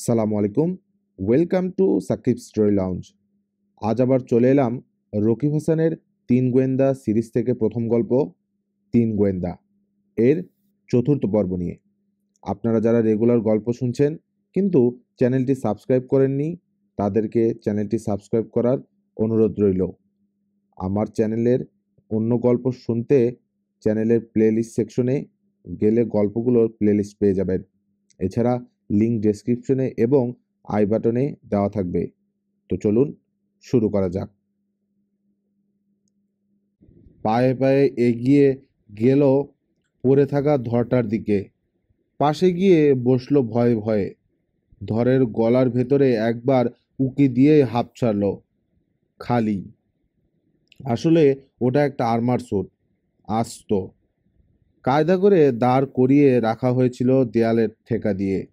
সালামু আলাইকুম। Welcome to Sakib story lounge. আজ আবার চলে এলাম রকিব হাসানের তিন গোয়েন্দা সিরিজ থেকে প্রথম গল্প তিন গোয়েন্দা এর চতুর্থ পর্ব নিয়ে। আপনারা যারা রেগুলার গল্প শুনছেন কিন্তু চ্যানেলটি সাবস্ক্রাইব করেননি, তাদেরকে চ্যানেলটি সাবস্ক্রাইব করার অনুরোধ রইল। আমার চ্যানেলের অন্য গল্প শুনতে চ্যানেলের প্লেলিস্ট সেকশনে গেলে গল্পগুলোর প্লেলিস্ট পেয়ে যাবেন। এছাড়া লিঙ্ক ডেসক্রিপশনে এবং আই বাটনে দেওয়া থাকবে। তো চলুন শুরু করা যাক। পায়ে পায়ে এগিয়ে গেল পড়ে থাকা ধরটার দিকে। পাশে গিয়ে বসলো ভয়ে ভয়ে। ধরের গলার ভেতরে একবার উকি দিয়ে হাঁপ ছাড়ল। খালি। আসলে ওটা একটা আর্মার স্যুট। আস্ত কায়দা করে দাঁড় করিয়ে রাখা হয়েছিল দেয়ালের ঠেকা দিয়ে।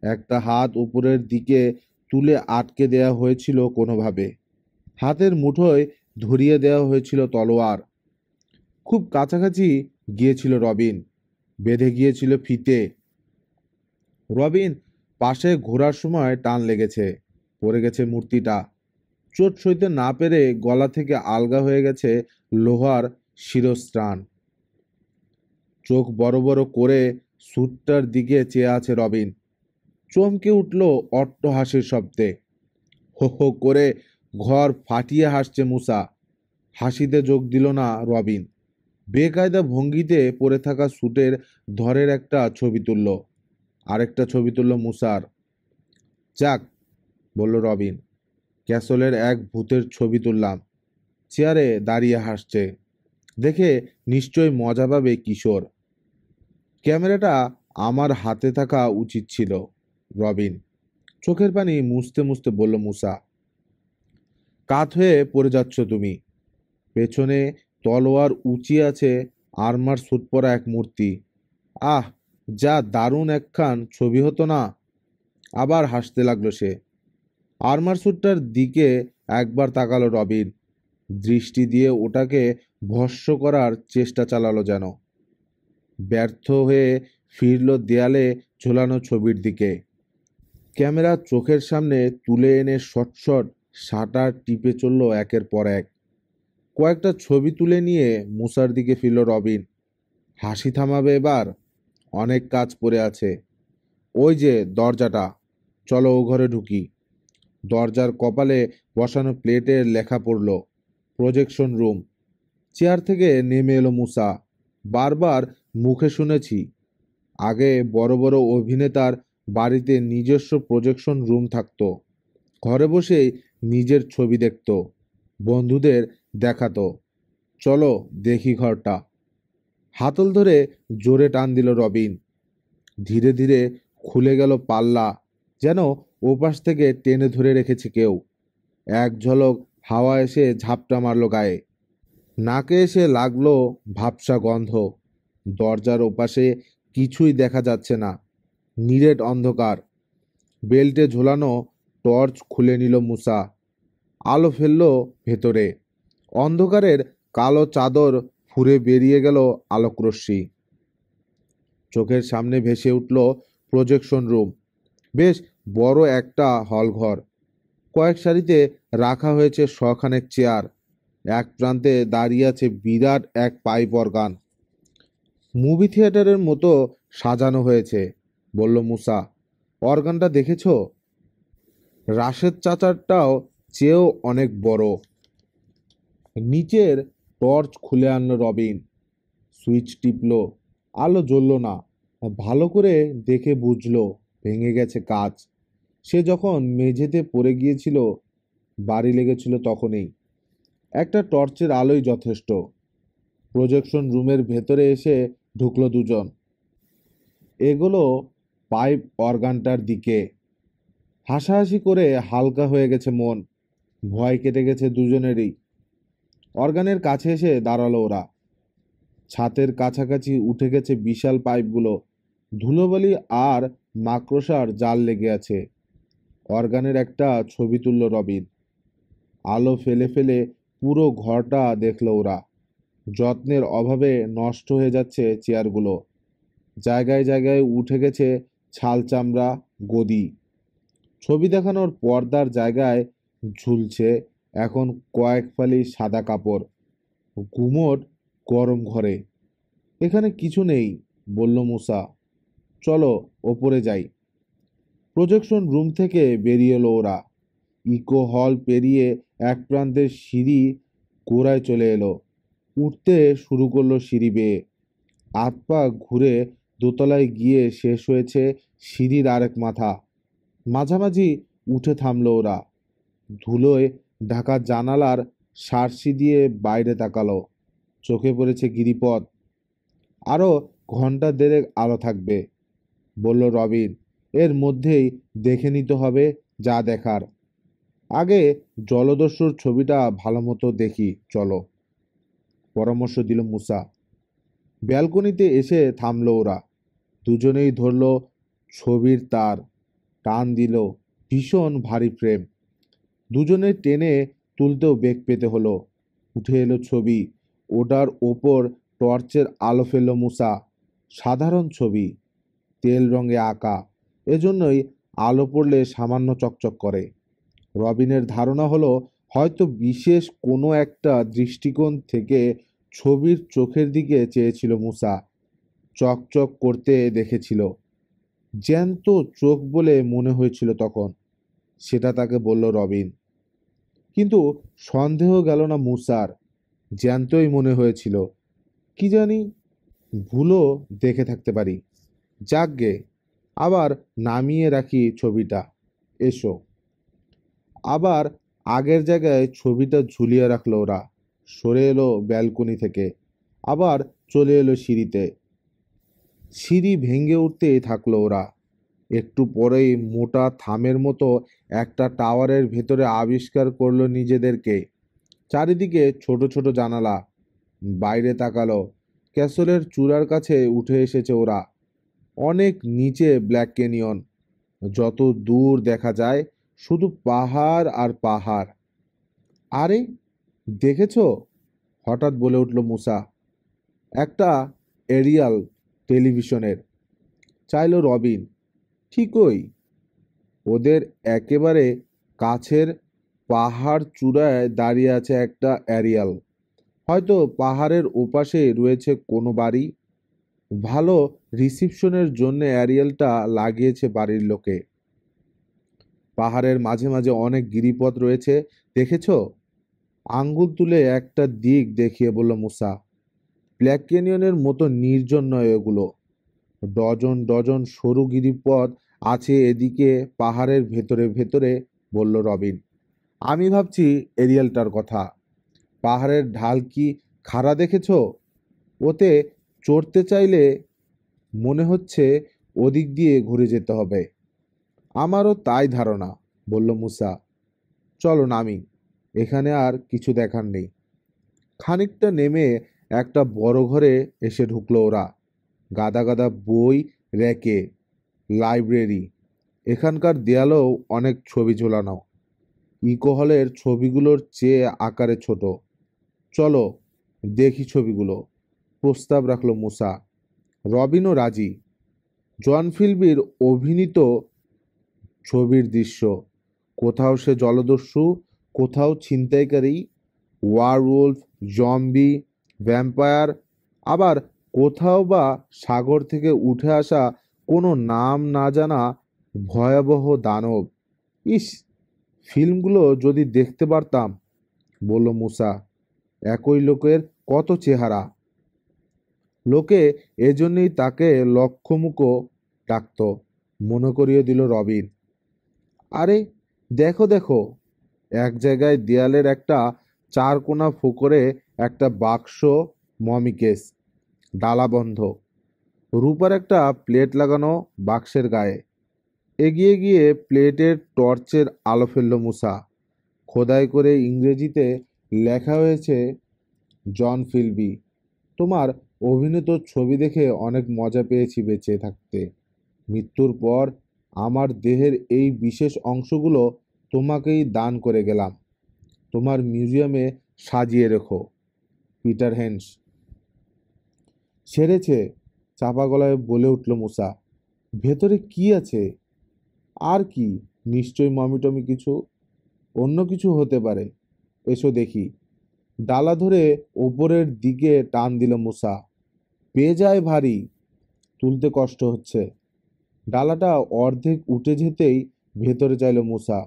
একটা হাত উপরের দিকে তুলে আটকে দেয়া হয়েছিল কোনোভাবে। হাতের মুঠোয় ধরিয়ে দেওয়া হয়েছিল তলোয়ার। খুব কাছাকাছি গিয়েছিল রবিন। বেঁধে গিয়েছিল ফিতে। রবিন পাশে ঘোরার সময় টান লেগেছে। পড়ে গেছে মূর্তিটা। চোট সইতে না পেরে গলা থেকে আলগা হয়ে গেছে লোহার শিরস্ত্রাণ। চোখ বড় বড় করে স্যুটটার দিকে চেয়ে আছে রবিন। চমকে উঠল অট্টহাসির শব্দে। হো হো করে ঘর ফাটিয়ে হাসছে মুসা। হাসিতে যোগ দিল না রবিন। বেকায়দা ভঙ্গিতে পড়ে থাকা স্যুটের ধরের একটা ছবি তুলল। আরেকটা ছবি তুলল মুসার। যাক, বলল রবিন, ক্যাসলের এক ভূতের ছবি তুললাম। চেয়ারে দাঁড়িয়ে হাসছে দেখে নিশ্চয় মজা পাবে কিশোর। ক্যামেরাটা আমার হাতে থাকা উচিত ছিল। রবিন চোখের পানি মুছতে মুছতে বলল মুসা। কাত হয়ে পড়ে যাচ্ছ তুমি। পেছনে তলোয়ার উঁচিয়ে আছে আর্মার স্যুট পরা এক মূর্তি। আহ, যা দারুণ একখান ছবি হতো না। আবার হাসতে লাগলো সে। আর্মার স্যুটটার দিকে একবার তাকালো রবিন। দৃষ্টি দিয়ে ওটাকে ভস্ম করার চেষ্টা চালালো যেন। ব্যর্থ হয়ে ফিরল দেয়ালে ঝোলানো ছবির দিকে। ক্যামেরা চোখের সামনে তুলে এনে শট শাটার টিপে চলল একের পর এক। কয়েকটা ছবি তুলে নিয়ে মুসার দিকে ফিরল রবিন। হাসি থামাবে এবার? অনেক কাজ পড়ে আছে। ওই যে দরজাটা, চলো ও ঘরে ঢুকি। দরজার কপালে বসানো প্লেটের লেখা পড়ল প্রজেকশন রুম। চেয়ার থেকে নেমে এলো মুসা। বারবার মুখে শুনেছি আগে বড় বড় অভিনেতার বাড়িতে নিজস্ব প্রজেকশন রুম থাকতো। ঘরে বসেই নিজের ছবি দেখতো, বন্ধুদের দেখাতো। চলো দেখি ঘরটা। হাতল ধরে জোরে টান দিল রবিন। ধীরে ধীরে খুলে গেল পাল্লা, যেন ওপাশ থেকে টেনে ধরে রেখেছে কেউ। এক ঝলক হাওয়া এসে ঝাপটা মারল গায়ে। নাকে এসে লাগলো ভাবসা গন্ধ। দরজার ওপাশে কিছুই দেখা যাচ্ছে না। নিরেট অন্ধকার। বেল্টে ঝোলানো টর্চ খুলে নিল মুসা। আলো ফেলল ভেতরে। অন্ধকারের কালো চাদর ফুঁড়ে বেরিয়ে গেল আলোকরশ্মি। চোখের সামনে ভেসে উঠল প্রজেকশন রুম। বেশ বড় একটা হলঘর। কয়েক সারিতে রাখা হয়েছে শখানেক চেয়ার। এক প্রান্তে দাঁড়িয়ে আছে বিরাট এক পাইপ অর্গান। মুভি থিয়েটারের মতো সাজানো হয়েছে, বলল মুসা। অর্গানটা দেখেছ? রাশেদ চাচারটাও চেয়েও অনেক বড়। নিচের টর্চ খুলে আনলো রবিন। সুইচ টিপল। আলো জ্বলল না। ভালো করে দেখে বুঝলো ভেঙে গেছে কাচ। সে যখন মেঝেতে পড়ে গিয়েছিল বাড়ি লেগেছিল তখনই। একটা টর্চের আলোই যথেষ্ট। প্রজেকশন রুমের ভেতরে এসে ঢুকলো দুজন। এগুলো পাইপ অর্গানটার দিকে। হাসাহাসি করে হালকা হয়ে গেছে মন। ভয় কেটে গেছে দুজনেরই। অর্গানের কাছে এসে দাঁড়ালো ওরা। ছাতের কাছাকাছি উঠে গেছে বিশাল পাইপগুলো। ধুলোবালি আর মাকড়সার জাল লেগে আছে। অর্গানের একটা ছবি তুলল রবিন। আলো ফেলে ফেলে পুরো ঘরটা দেখলো ওরা। যত্নের অভাবে নষ্ট হয়ে যাচ্ছে চেয়ারগুলো। জায়গায় জায়গায় উঠে গেছে ছাল চামড়া, গদি। ছবি দেখানোর পর্দার জায়গায় ঝুলছে এখন কয়েক ফালি সাদা কাপড়। গুমোট গরম ঘরে। এখানে কিছু নেই, বলল মুসা। চলো ওপরে যাই। প্রজেকশন রুম থেকে বেরিয়ে এলো ওরা। ইকো হল পেরিয়ে এক প্রান্তের সিঁড়ি গোড়ায় চলে এলো। উঠতে শুরু করলো সিঁড়ি বেয়ে। হাত পা ঘুরে দোতলায় গিয়ে শেষ হয়েছে সিঁড়ির আরেক মাথা। মাঝামাঝি উঠে থামলো ওরা। ধুলোয় ঢাকা জানালার সার্সি দিয়ে বাইরে তাকালো। চোখে পড়েছে গিরিপথ। আরো ঘন্টা দেড়েক আলো থাকবে, বলল রবিন। এর মধ্যেই দেখে নিতে হবে যা দেখার। আগে জলদস্যুর ছবিটা ভালো মতো দেখি চলো, পরামর্শ দিল মুসা। ব্যালকনিতে এসে থামলো ওরা। দুজনেই ধরল ছবির তার। টান দিল। ভীষণ ভারী ফ্রেম। দুজনে টেনে তুলতেও বেগ পেতে হলো। উঠে এলো ছবি। ওটার ওপর টর্চের আলো ফেলল মুসা। সাধারণ ছবি, তেল রঙে আঁকা, এজন্যই আলো পড়লে সামান্য চকচক করে। রবিনের ধারণা হলো হয়তো বিশেষ কোনো একটা দৃষ্টিকোণ থেকে ছবির চোখের দিকে চেয়েছিল মুসা। চকচক করতে দেখেছিল। জ্যান্ত চোখ বলে মনে হয়েছিল তখন। সেটা তাকে বলল রবিন। কিন্তু সন্দেহ গেল না মুসার। জ্যান্তই মনে হয়েছিল। কি জানি, ভুলও দেখে থাকতে পারি। যাকগে, আবার নামিয়ে রাখি ছবিটা। এসো। আবার আগের জায়গায় ছবিটা ঝুলিয়ে রাখলো ওরা। সরে এলো ব্যালকনি থেকে। আবার চলে এলো সিঁড়িতে। সিঁড়ি ভেঙে উঠতেই থাকলো ওরা। একটু পরেই মোটা থামের মতো একটা টাওয়ারের ভেতরে আবিষ্কার করলো নিজেদেরকে। চারিদিকে ছোট ছোট জানালা। বাইরে তাকালো। ক্যাসলের চূড়ার কাছে উঠে এসেছে ওরা। অনেক নিচে ব্ল্যাক ক্যানিয়ন। যত দূর দেখা যায় শুধু পাহাড় আর পাহাড়। আরে দেখেছো, হঠাৎ বলে উঠল মুসা। একটা এরিয়াল টেলিভিশনের, চাইলো রবিন। ঠিকই, ওদের একেবারে কাছের পাহাড় চূড়ায় দাঁড়িয়ে আছে একটা এরিয়াল। হয়তো পাহাড়ের ওপাশে রয়েছে কোনো বাড়ি। ভালো রিসিপশনের জন্য এরিয়ালটা লাগিয়েছে বাড়ির লোকে। পাহাড়ের মাঝে মাঝে অনেক গিরিপথ রয়েছে, দেখেছো? আঙ্গুল তুলে একটা দিক দেখিয়ে বলল মুসা। ব্ল্যাক ক্যানিয়নের মতো নির্জন নয় এগুলো। ডজন ডজন সরু গিরিপথ আছে এদিকে পাহাড়ের ভেতরে ভেতরে, বলল রবিন। আমি ভাবছি এরিয়ালটার কথা। পাহাড়ের ঢাল কি খাড়া দেখেছো? ওতে চড়তে চাইলে মনে হচ্ছে ওদিক দিয়ে ঘুরে যেতে হবে। আমারও তাই ধারণা, বলল মুসা। চলো নামি, এখানে আর কিছু দেখার নেই। খানিকটা নেমে একটা বড় ঘরে এসে ঢুকলো ওরা। গাদা গাদা বই র্যাকে, লাইব্রেরি। এখানকার দেয়ালেও অনেক ছবি ঝোলানো। ইকো হলের ছবিগুলোর চেয়ে আকারে ছোট। চলো দেখি ছবিগুলো, প্রস্তাব রাখলো মুসা। রবিনও রাজি। জন ফিল্বির অভিনীত ছবির দৃশ্য। কোথাও সে জলদস্যু, কোথাও ছিনতাইকারী, ওয়ারউলফ, জম্বি, ভ্যাম্পায়ার, আবার কোথাও বা সাগর থেকে উঠে আসা কোনো নাম না জানা ভয়াবহ দানব। ইস, ফিল্মগুলো যদি দেখতে পারতাম, বলল মুসা। একই লোকের কত চেহারা। লোকে এজন্যই তাকে লক্ষ্যমুখো ডাকত, মনে করিয়ে দিল রবিন। আরে দেখো দেখো, এক জায়গায় দেয়ালের একটা চারকোনা ফোকরে একটা বাক্স, মমি কেস, ডালা বন্ধ, রূপার একটা প্লেট লাগানো বাক্সের গায়ে। এগিয়ে গিয়ে প্লেটের টর্চের আলো ফেলল মুসা। খোদাই করে ইংরেজিতে লেখা হয়েছে, জন ফিল্বি, তোমার অভিনীত ছবি দেখে অনেক মজা পেয়েছি বেঁচে থাকতে। মৃত্যুর পর আমার দেহের এই বিশেষ অংশগুলো তোমাকেই দান করে গেলাম। তোমার মিউজিয়ামে সাজিয়ে রেখো। Peter Haynes. সেরেছে, চাপা গলায় বলে উঠল মুসা। ভেতরে কি আছে? আর কি, নিশ্চয়ই মমিটমি কিছু, অন্য কিছু হতে পারে। এসো দেখি। ডালা ধরে ওপরের দিকে টান দিল মুসা। পেয়ে যায় ভারী, তুলতে কষ্ট হচ্ছে। ডালাটা অর্ধেক উঠে যেতেই ভেতরে চাইল মুসা।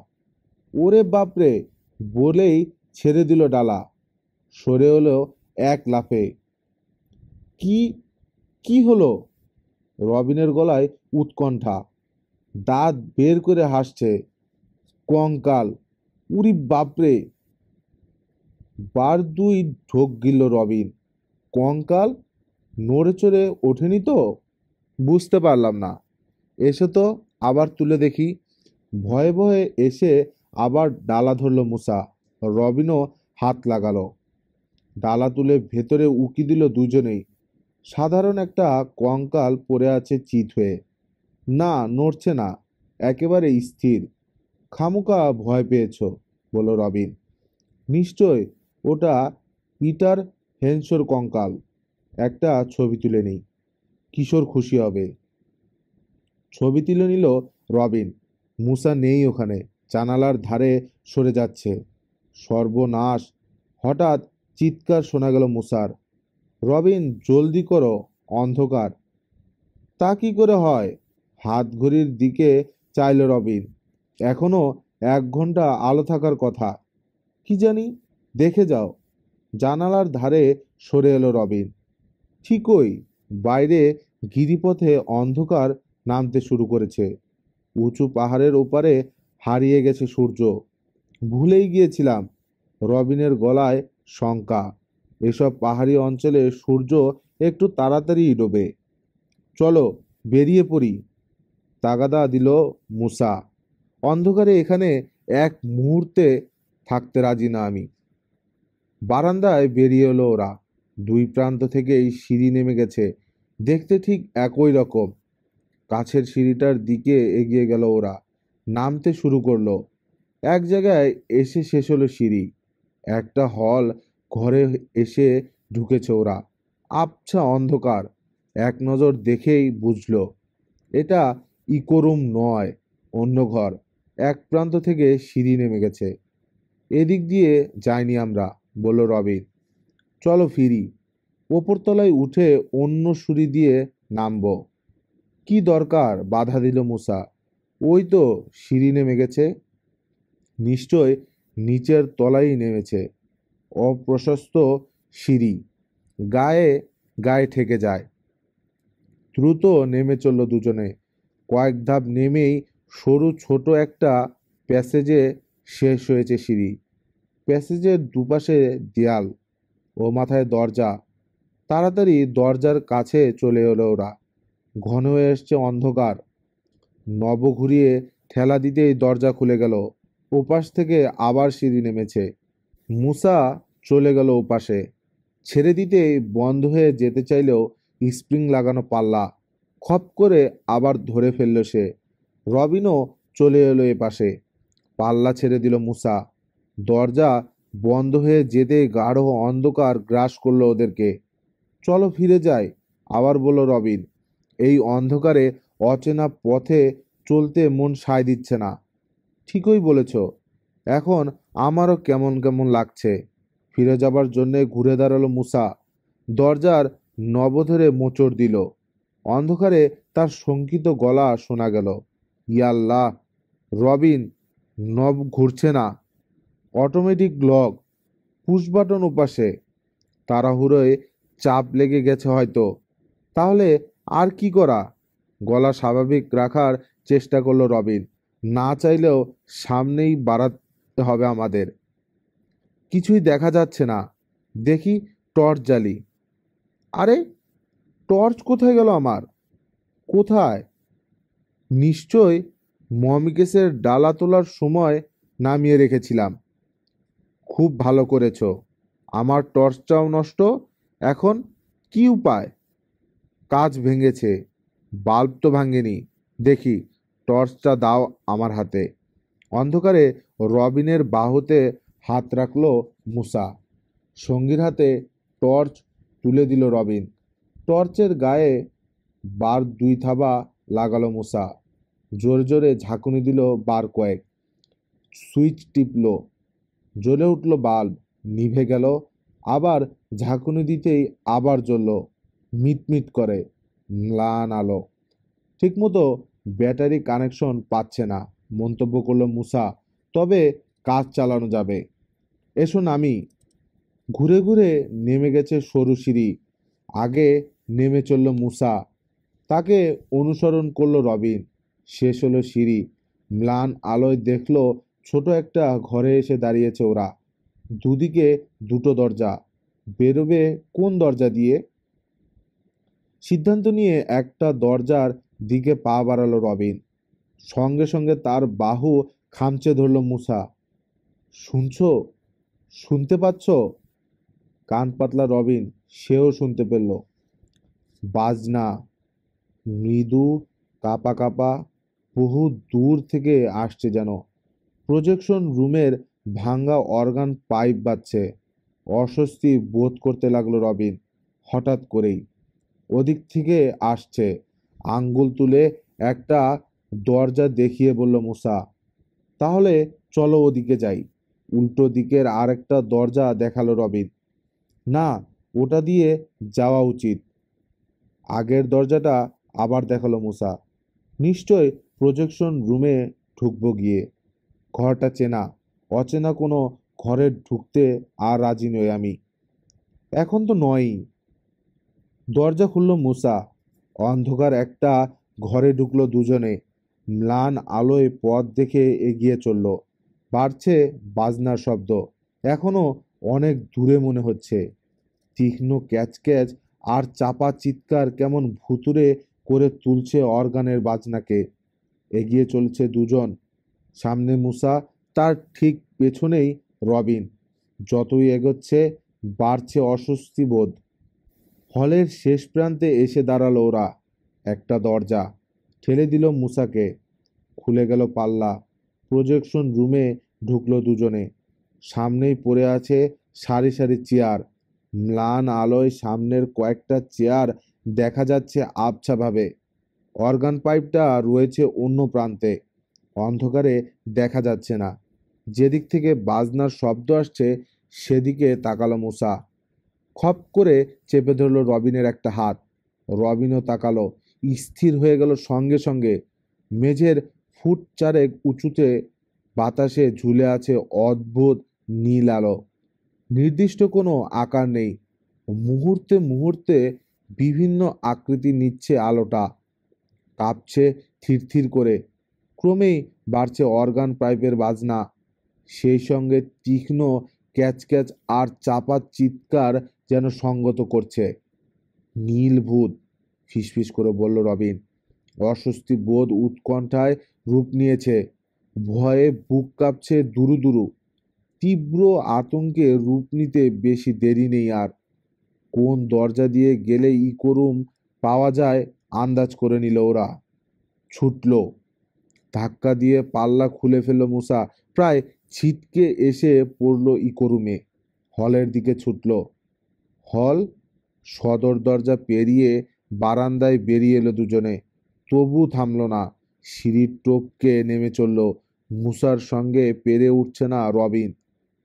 ওরে বাপরে বলেই ছেড়ে দিল ডালা। সরে হলো এক লাফে। কি কি হলো? রবিনের গলায় উৎকণ্ঠা, দাঁত বের করে হাসছে। কঙ্কাল! উরি বাপরে! বার দুই ঢোক গিলল রবিন। কঙ্কাল? নড়ে চড়ে ওঠেনি তো? বুঝতে পারলাম না। এসে তো আবার তুলে দেখি। ভয়ে ভয়ে এসে আবার ডালা ধরল মুসা। রবিনও হাত লাগালো। ডালা তুলে ভেতরে উকি দিল দুজনেই। সাধারণ একটা কঙ্কাল পড়ে আছে চিত হয়ে। না, নড়ছে না, একেবারে স্থির। খামুকা ভয় পেয়েছ, বলল রবিন। নিশ্চয় ওটা পিটার হেনসোর কঙ্কাল। একটা ছবি তুলে নিই, কিশোর খুশি হবে। ছবি তুলে নিল রবিন। মুসা নেই ওখানে, জানালার ধারে সরে যাচ্ছে। সর্বনাশ! হঠাৎ চিৎকার শোনা গেল মুসার। রবিন, জলদি করো, অন্ধকার। তা কি করে হয়? হাত ঘড়ির দিকে চাইল রবিন। এখনো 1 ঘন্টা আলো থাকার কথা। কি জানি, দেখে যাও। জানালার ধারে সরে এলো রবিন। ঠিকই, বাইরে গিরিপথে অন্ধকার নামতে শুরু করেছে। উঁচু পাহাড়ের ওপারে হারিয়ে গেছে সূর্য। ভুলেই গিয়েছিলাম। রবিনের গলায় শঙ্কা। এসব পাহাড়ি অঞ্চলে সূর্য একটু তাড়াতাড়ি ডোবে। চলো বেরিয়ে পড়ি, তাগাদা দিল মুসা। অন্ধকারে এখানে এক মুহূর্তে থাকতে রাজি না আমি। বারান্দায় বেরিয়ে এলো ওরা। দুই প্রান্ত থেকেই সিঁড়ি নেমে গেছে, দেখতে ঠিক একই রকম। কাছের সিঁড়িটার দিকে এগিয়ে গেল ওরা। নামতে শুরু করলো। এক জায়গায় এসে শেষ হলো সিঁড়ি। একটা হল ঘরে এসে ঢুকেছে ওরা। আবছা অন্ধকার। এক নজর দেখেই বুঝলো এটা ইকোরুম নয়, অন্য ঘর। এক প্রান্ত থেকে সিঁড়ি নেমে গেছে। এদিক দিয়ে যাইনি আমরা, বলল রবিন। চলো ফিরি। ওপরতলায় উঠে অন্য সিঁড়ি দিয়ে নামবো। কি দরকার? বাধা দিল মুসা। ওই তো সিঁড়ি নেমে গেছে। নিশ্চয় নিচের তলায় নেমেছে। অপ্রশস্ত সিঁড়ি, গায়ে গায়ে ঠেকে যায়। দ্রুত নেমে চলল দুজনে। কয়েক ধাপ নেমেই সরু ছোট একটা প্যাসেজে শেষ হয়েছে সিঁড়ি। প্যাসেজের দুপাশে দেয়াল ও মাথায় দরজা। তাড়াতাড়ি দরজার কাছে চলে এলো ওরা। ঘন হয়ে এসছে অন্ধকার। নব ঘুরিয়ে ঠেলা দিতেই দরজা খুলে গেল। ওপাশ থেকে আবার সিঁড়ি নেমেছে। মুসা চলে গেল ওপাশে। ছেড়ে দিতেই বন্ধ হয়ে যেতে চাইলেও স্প্রিং লাগানো পাল্লা। খপ করে আবার ধরে ফেলল সে। রবিনও চলে এলো এপাশে। পাল্লা ছেড়ে দিল মুসা। দরজা বন্ধ হয়ে যেতেই গাঢ় অন্ধকার গ্রাস করলো ওদেরকে। চলো ফিরে যাই, আবার বলল রবিন। এই অন্ধকারে অচেনা পথে চলতে মন সায় দিচ্ছে না। ঠিকই বলেছ। এখন আমারও কেমন কেমন লাগছে। ফিরে যাবার জন্যে ঘুরে দাঁড়ালো মুসা। দরজার নব ধরে মোচড় দিল। অন্ধকারে তার শঙ্কিত গলা শোনা গেল। ইয়াল্লাহ! রবিন, নব ঘুরছে না। Automatic lock. পুশ বাটন ওপাশে। তাড়াহুড়োয় চাপ লেগে গেছে হয়তো। তাহলে আর কি করা? গলা স্বাভাবিক রাখার চেষ্টা করলো রবিন। না চাইলেও সামনেই বাড়াতে হবে আমাদের। কিছুই দেখা যাচ্ছে না। দেখি টর্চ জ্বালি। আরে, টর্চ কোথায় গেল আমার? কোথায়? নিশ্চয় মমিকেসের ডালা তোলার সময় নামিয়ে রেখেছিলাম। খুব ভালো করেছো। আমার টর্চটাও নষ্ট। এখন কি উপায়? কাঁচ ভেঙেছে, বাল্ব তো ভাঙেনি। দেখি, টর্চটা দাও আমার হাতে। অন্ধকারে রবিনের বাহুতে হাত রাখলো মুসা। সঙ্গীর হাতে টর্চ তুলে দিল রবিন। টর্চের গায়ে বার দুই থাবা লাগালো মুসা। জোরে জোরে ঝাঁকুনি দিল বার কয়েক। সুইচ টিপল, জ্বলে উঠল বাল্ব, নিভে গেল। আবার ঝাঁকুনি দিতেই আবার জ্বলল, মিটমিট করে ম্লান আলো। ঠিকমতো ব্যাটারি কানেকশন পাচ্ছে না, মন্তব্য করলো মুসা। তবে কাজ চালানো যাবে। এসো নামি। ঘুরে ঘুরে নেমে গেছে সরু সিঁড়ি। আগে নেমে চলল মুসা, তাকে অনুসরণ করলো রবিন। শেষ হলো সিঁড়ি। ম্লান আলোয় দেখলো ছোট একটা ঘরে এসে দাঁড়িয়েছে ওরা। দুদিকে দুটো দরজা। বেরোবে কোন দরজা দিয়ে? সিদ্ধান্ত নিয়ে একটা দরজার দিকে পা বাড়ালো রবিন। সঙ্গে সঙ্গে তার বাহু খামচে ধরল মুসা। শুনছো? শুনতে পাচ্ছ? কান পাতলা রবিন, সেও শুনতে পেল। বাজনা, মৃদু, কাঁপা কাঁপা, বহু দূর থেকে আসছে যেন। প্রজেকশন রুমের ভাঙ্গা অর্গান পাইপ বাজছে। অস্বস্তি বোধ করতে লাগলো রবিন। হঠাৎ করেই ওদিক থেকে আসছে। আঙ্গুল তুলে একটা দরজা দেখিয়ে বলল মুসা, তাহলে চলো ওদিকে যাই। উল্টো দিকের আরেকটা দরজা দেখালো রবিন। না, ওটা দিয়ে যাওয়া উচিত। আগের দরজাটা আবার দেখালো মুসা। নিশ্চয় প্রজেকশন রুমে ঢুকবো গিয়ে। ঘরটা চেনা, অচেনা কোনো ঘরে ঢুকতে আর রাজি নই আমি। এখন তো নয়ই। দরজা খুলল মুসা। অন্ধকার একটা ঘরে ঢুকলো দুজনে। ম্লান আলোয় পথ দেখে এগিয়ে চলল। বাড়ছে বাজনার শব্দ। এখনো অনেক দূরে মনে হচ্ছে। তীক্ষ্ণ ক্যাচ ক্যাচ আর চাপা চিৎকার কেমন ভুতুড়ে করে তুলছে অর্গানের বাজনাকে। এগিয়ে চলছে দুজন। সামনে মুসা, তার ঠিক পেছনেই রবিন। যতই এগোচ্ছে বাড়ছে অস্বস্তি বোধ। হলের শেষ প্রান্তে এসে দাঁড়ালো ওরা। একটা দরজা ঠেলে দিল মুসাকে। খুলে গেল পাল্লা। প্রজেকশন রুমে ঢুকলো দুজনে। সামনেই পড়ে আছে সারি সারি চেয়ার। ম্লান আলোয় সামনের কয়েকটা চেয়ার দেখা যাচ্ছে আবছাভাবে। অর্গান পাইপটা রয়েছে অন্য প্রান্তে। অন্ধকারে দেখা যাচ্ছে না। যেদিক থেকে বাজনার শব্দ আসছে সেদিকে তাকালো মুসা। খপ করে চেপে ধরল রবিনের একটা হাত। রবিনও তাকালো, স্থির হয়ে গেল সঙ্গে সঙ্গে। মেঝের ফুট চারেক উঁচুতে বাতাসে ঝুলে আছে অদ্ভুত নীল আলো। নির্দিষ্ট কোনো আকার নেই। মুহূর্তে মুহূর্তে বিভিন্ন আকৃতি নিচ্ছে আলোটা। কাঁপছে থির থির করে। ক্রমেই বাড়ছে অর্গান পাইপের বাজনা। সেই সঙ্গে তীক্ষ্ণ ক্যাচ ক্যাচ আর চাপা চিৎকার যেন সঙ্গত করছে। নীল ভূত, ফিসফিস করে বলল রবিন। অস্বস্তি বোধ উৎকণ্ঠায় রূপ নিয়েছে। ভয়ে বুক কাঁপছে দুরু দুরু। তীব্র আতঙ্কে রূপ নিতে বেশি দেরি নেই আর। কোন দরজা দিয়ে গেলে ইকো রুম পাওয়া যায় আন্দাজ করে নিল ওরা। ছুটল। ধাক্কা দিয়ে পাল্লা খুলে ফেলল মুসা। প্রায় ছিটকে এসে পড়ল ইকো রুমে। হলের দিকে ছুটল। হল, সদর দরজা পেরিয়ে বারান্দায় বেরিয়ে এলো দুজনে। তবু থামল না। সিঁড়ির টপকে নেমে চলল। মুসার সঙ্গে পেরে উঠছে না রবিন।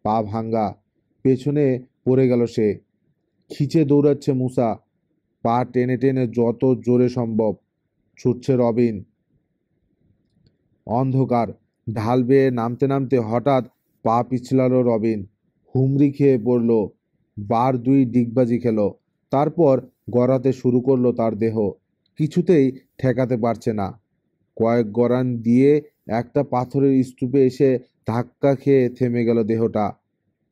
পা ভাঙ্গা, পেছনে পড়ে গেল সে। খিচে দৌড়াচ্ছে মুসা। পা টেনে টেনে যত জোরে সম্ভব ছুটছে রবিন। অন্ধকার ঢাল বেয়ে নামতে নামতে হঠাৎ পা পিছলালো রবিন। হুমড়ি খেয়ে পড়ল। বার দুই ডিগবাজি খেল। তারপর গড়াতে শুরু করলো তার দেহ। কিছুতেই ঠেকাতে পারছে না। কয়েক গড়ান দিয়ে একটা পাথরের স্তূপে এসে ধাক্কা খেয়ে থেমে গেল দেহটা।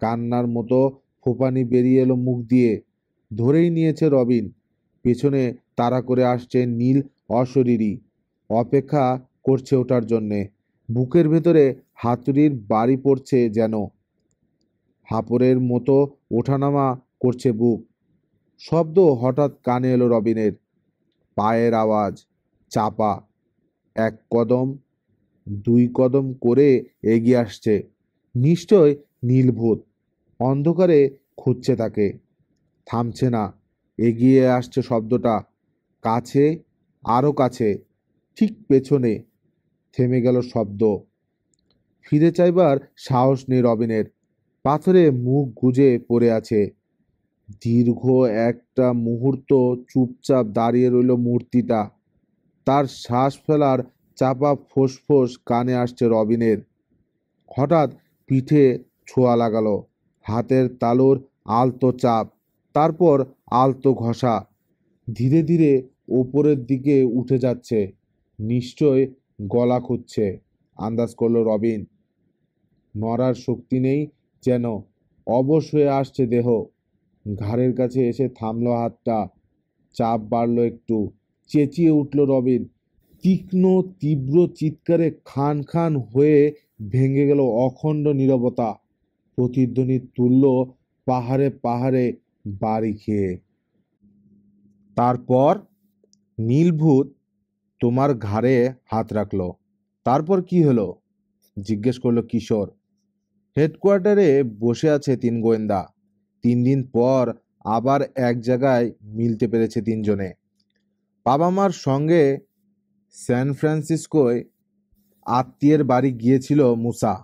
কান্নার মতো ফোঁপানি বেরিয়ে এলো মুখ দিয়ে। ধরেই নিয়েছে রবিন। পেছনে তাড়া করে আসছে নীল অশরীরী। অপেক্ষা করছে ওটার জন্যে। বুকের ভেতরে হাতুড়ির বাড়ি পড়ছে যেন। হাঁপড়ের মতো ওঠানামা করছে বুক। শব্দ হঠাৎ কানে এলো রবিনের। পায়ের আওয়াজ। চাপা। এক কদম, দুই কদম করে এগিয়ে আসছে। নিশ্চয় নীলভূত। অন্ধকারে খুঁজছে তাকে। থামছে না। এগিয়ে আসছে শব্দটা। কাছে, আরো কাছে। ঠিক পেছনে। থেমে গেল শব্দ। ফিরে চাইবার সাহস নেই রবিনের। পাথরে মুখ গুজে পড়ে আছে। দীর্ঘ একটা মুহূর্ত চুপচাপ দাঁড়িয়ে রইল মূর্তিটা। তার শ্বাস ফেলার চাপা ফোঁস কানে আসছে রবিনের। হঠাৎ পিঠে ছোঁয়া লাগালো, হাতের তালুর আলতো চাপ, তারপর আলতো ঘষা। ধীরে ধীরে ওপরের দিকে উঠে যাচ্ছে। নিশ্চয় গলা খুঁজছে, আন্দাজ করলো রবিন। নড়ার শক্তি নেই যেন, অবশ হয়ে আসছে দেহ। ঘাড়ের কাছে এসে থামলো হাতটা। চাপ বাড়লো একটু। চেঁচিয়ে উঠল রবিন। তীক্ষ্ণ তীব্র চিৎকারে খান খান হয়ে ভেঙে গেল অখণ্ড নীরবতা। প্রতিধ্বনি তুলল পাহাড়ে পাহাড়ে বাড়ি খেয়ে। তারপর নীলভূত তোমার ঘাড়ে হাত রাখলো। তারপর কি হলো? জিজ্ঞেস করলো কিশোর। হেডকোয়ার্টারে বসে আছে 3 গোয়েন্দা। 3 দিন পর আবার এক জায়গায় মিলতে পেরেছে 3 জনে। বাবা মার সঙ্গে স্যান ফ্রান্সিসকোয় আত্মীয়ের বাড়ি গিয়েছিল মুসা।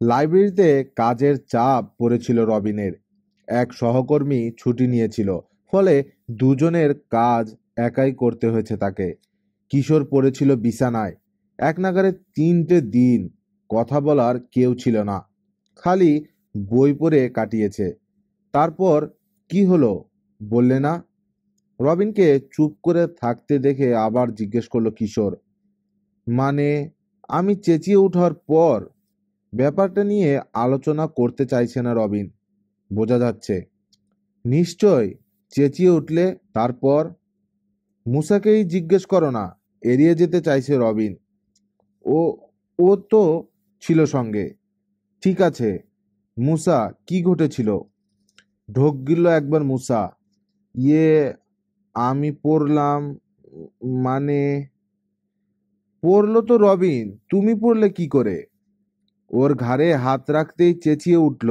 লাইব্রেরিতে কাজের চাপ পড়েছিল রবিনের। এক সহকর্মী ছুটি নিয়েছিল, ফলে দুজনের কাজ একাই করতে হয়েছে তাকে। কিশোর পড়েছিল বিছানায়। এক নাগারে 3টে দিন। কথা বলার কেউ ছিল না, খালি বই পড়ে কাটিয়েছে। তারপর কি হলো বললে না? রবিনকে চুপ করে থাকতে দেখে আবার জিজ্ঞেস করলো কিশোর। মানে, আমি চেঁচিয়ে ওঠার পর? ব্যাপারটা নিয়ে আলোচনা করতে চাইছে না রবিন, বোঝা যাচ্ছে। নিশ্চয় চেঁচিয়ে উঠলে। তারপর? মুসাকেই জিজ্ঞেস করো না, এড়িয়ে যেতে চাইছে রবিন। ও ও তো ছিল সঙ্গে। ঠিক আছে, মুসা, কি ঘটেছিল? ঢোক গিলল একবার মুসা। ইয়ে, আমি পড়লাম, মানে। পড়লো তো রবিন, তুমি পড়লে কি করে? ওর ঘাড়ে হাত রাখতেই চেঁচিয়ে উঠল।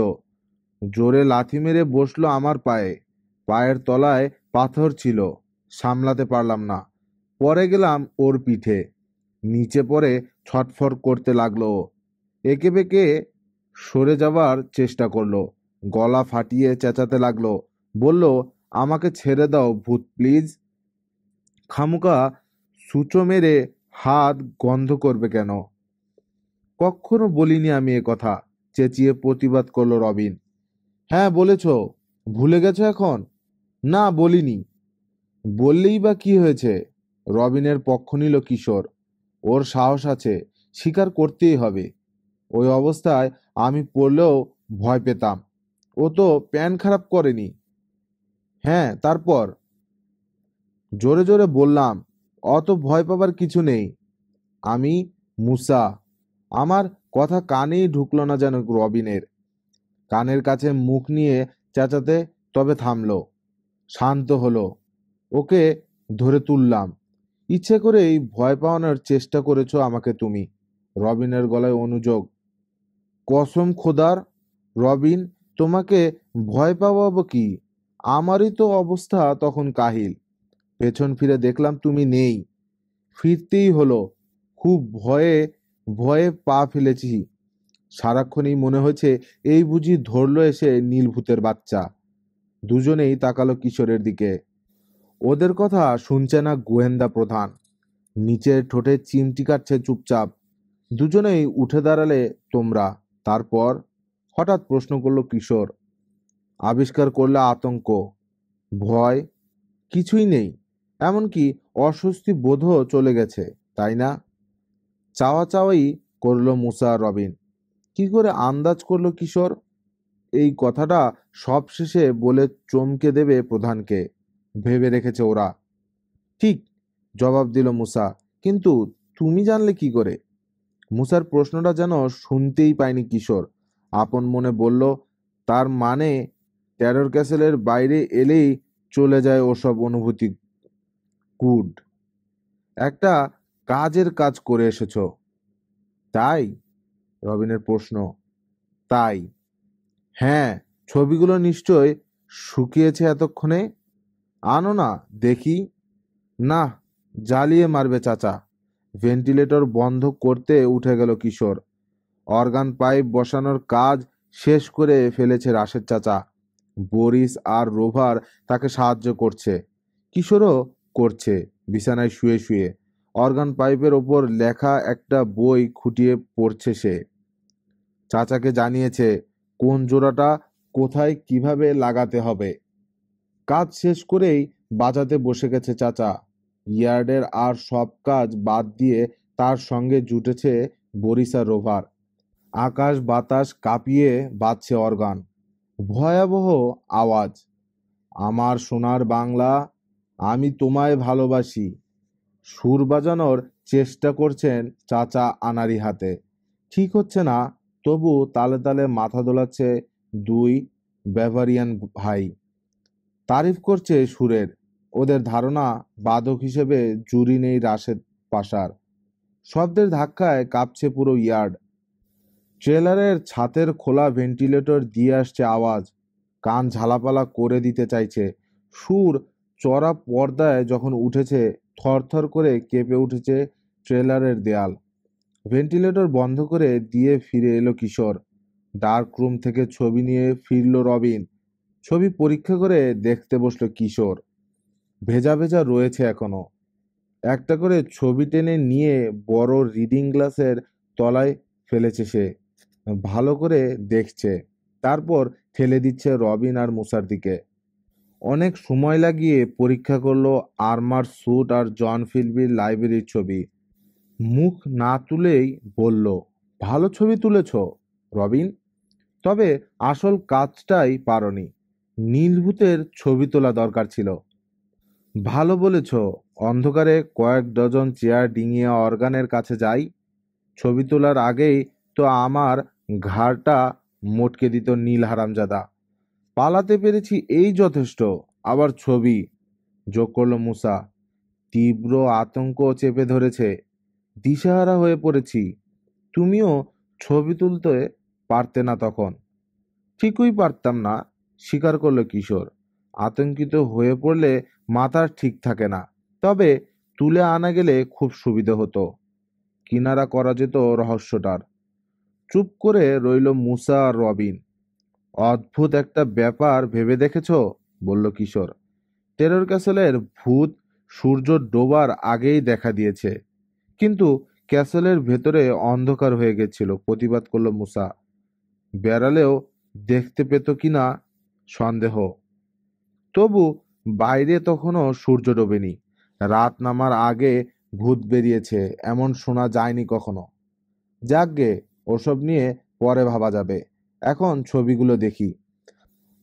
জোরে লাথি মেরে বসলো আমার পায়ে। পায়ের তলায় পাথর ছিল, সামলাতে পারলাম না। পরে গেলাম ওর পিঠে। নিচে পড়ে ছটফট করতে লাগলো ও। একে বেঁকে সরে যাবার চেষ্টা করলো। গলা ফাটিয়ে চেঁচাতে লাগলো। বলল, আমাকে ছেড়ে দাও ভূত, প্লিজ। খামুকা সূচো মেরে হাত গন্ধ করবে কেন? কখনো বলিনি আমি এ কথা, চেঁচিয়ে প্রতিবাদ করলো রবিন। হ্যাঁ বলেছ, ভুলে গেছো এখন? না, বলিনি। বললেই বা কি হয়েছে? রবিনের পক্ষ নিল কিশোর। ওর সাহস আছে, স্বীকার করতেই হবে। ওই অবস্থায় আমি পড়লেও ভয় পেতাম। ও তো প্যান খারাপ করেনি। হ্যাঁ, তারপর? জোরে জোরে বললাম, অত ভয় পাবার কিছু নেই। আমি মুসা। আমার কথা কানেই ঢুকলো না যেন রবিনের। কানের কাছে মুখ নিয়ে চেঁচাতে তবে থামলো, শান্ত হলো। ওকে ধরে তুললাম। ইচ্ছে করেই ভয় পাওয়ানোর চেষ্টা করেছো আমাকে তুমি। রবিনের গলায় অনুযোগ। কসম খোদার। রবিন, তোমাকে ভয় পাওয়াবো কি? আমারই তো অবস্থা তখন কাহিল। পেছন ফিরে দেখলাম তুমি নেই। ফিরতেই হলো। খুব ভয়ে ভয়ে পা ফেলেছি। সারাক্ষণই মনে হয়েছে এই বুঝি ধরলো এসে নীলভূতের বাচ্চা। দুজনেই তাকালো কিশোরের দিকে। ওদের কথা শুনছে না গোয়েন্দা প্রধান। নিচের ঠোঁটে চিমটি কাটছে চুপচাপ। দুজনেই উঠে দাঁড়ালে তোমরা। তারপর? হঠাৎ প্রশ্ন করলো কিশোর। আবিষ্কার করলে আতঙ্ক, ভয়। কিছুই নেই, এমনকি অস্বস্তি বোধও চলে গেছে, তাই না? চাওয়া চাওয়াই করলো মুসা আর রবিন। কি করে আন্দাজ করলো কিশোর এই কথাটা সবশেষে বলে চমকে দেবে প্রধানকে? ভেবে রেখেছে ওরা। ঠিক, জবাব দিল মুসা। কিন্তু তুমি জানলে কি করে? মুসার প্রশ্নটা যেন শুনতেই পায়নি কিশোর। আপন মনে বলল, তার মানে টেরর ক্যাসেলের বাইরে এলেই চলে যায় ওসব অনুভূতি। গুড। একটা কাজের কাজ করে এসেছো, তাই? রবিনের প্রশ্ন। তাই। হ্যাঁ, ছবিগুলো নিশ্চয় শুকিয়েছে এতক্ষণে। আনো না দেখি। না, জ্বালিয়ে মারবে চাচা। ভেন্টিলেটর বন্ধ করতে উঠে গেল কিশোর। অর্গান পাইপ বসানোর কাজ শেষ করে ফেলেছে রাশেদ চাচা। বরিস আর রোভার তাকে সাহায্য করছে, কিশোরও করছে বিছানায় শুয়ে শুয়ে। অর্গান পাইপের ওপর লেখা একটা বই খুঁটিয়ে পড়ছে সে। চাচাকে জানিয়েছে কোন জোড়াটা কোথায় কিভাবে লাগাতে হবে। কাজ শেষ করেই বাজাতে বসে গেছে চাচা। ইয়ার্ডের আর সব কাজ বাদ দিয়ে তার সঙ্গে জুটেছে বরিস আর রোভার। আকাশ বাতাস কাঁপিয়ে বাজছে অর্গান। ভয়াবহ আওয়াজ, আমার সোনার বাংলা, আমি তোমায় ভালোবাসি। সুর বাজানোর চেষ্টা করছেন চাচা আনাড়ি হাতে। ঠিক হচ্ছে না, তবু তালে তালে মাথা দোলাচ্ছে দুই ব্যাভারিয়ান ভাই। তারিফ করছে সুরের। ওদের ধারণা বাদক হিসেবে জুরি নেই রাশেদ পাশার। শব্দের ধাক্কায় কাঁপছে পুরো ইয়ার্ড। ট্রেলারের ছাতের খোলা ভেন্টিলেটর দিয়ে আসছে আওয়াজ, কান ঝালাপালা করে দিতে চাইছে। সুর চড়া পর্দায় যখন উঠেছে, থরথর করে কেঁপে উঠেছে ট্রেলারের দেয়াল। ভেন্টিলেটর বন্ধ করে দিয়ে ফিরে এলো কিশোর। ডার্ক রুম থেকে ছবি নিয়ে ফিরল রবিন। ছবি পরীক্ষা করে দেখতে বসলো কিশোর। ভেজা ভেজা রয়েছে এখনো। একটা করে ছবি টেনে নিয়ে বড় রিডিং গ্লাসের তলায় ফেলেছে সে। ভালো করে দেখছে, তারপর ঠেলে দিচ্ছে রবিন আর মুসার দিকে। অনেক সময় লাগিয়ে পরীক্ষা করলো আর্মার স্যুট আর জন ফিলবির লাইব্রেরির ছবি। মুখ না তুলেই বলল, ভালো ছবি তুলেছ রবিন, তবে আসল কাজটাই পারোনি। নীলভূতের ছবি তোলা দরকার ছিল। ভালো বলেছ। অন্ধকারে কয়েক ডজন চেয়ার ডিঙিয়ে অর্গানের কাছে যাই। ছবি তোলার আগেই তো আমার ঘাড়টা মটকে দিত নীল হারামজাদা। পালাতে পেরেছি এই যথেষ্ট, আবার ছবি, যোগ করলো মুসা। তীব্র আতঙ্ক চেপে ধরেছে। দিশাহারা হয়ে পড়েছি। তুমিও ছবি তুলতে পারতে না তখন? ঠিকই পারতাম না, স্বীকার করলো কিশোর। আতঙ্কিত হয়ে পড়লে মাথা ঠিক থাকে না, তবে তুলে আনা গেলে খুব সুবিধে হতো। কিনারা করা যেত রহস্যটার। চুপ করে রইল মুসা আর রবিন। অদ্ভুত একটা ব্যাপার ভেবে দেখেছ, বলল কিশোর। টেরর ক্যাসেলের ভূত সূর্য ডোবার আগেই দেখা দিয়েছে, কিন্তু ক্যাসেলের ভেতরে অন্ধকার হয়ে গেছিল, প্রতিবাদ করল মুসা। বেড়ালেও দেখতে পেত কিনা সন্দেহ। তবু বাইরে তখনও সূর্য ডোবেনি। রাত নামার আগে ভূত বেরিয়েছে এমন শোনা যায়নি কখনো। যাকগে, ওসব নিয়ে পরে ভাবা যাবে, এখন ছবিগুলো দেখি।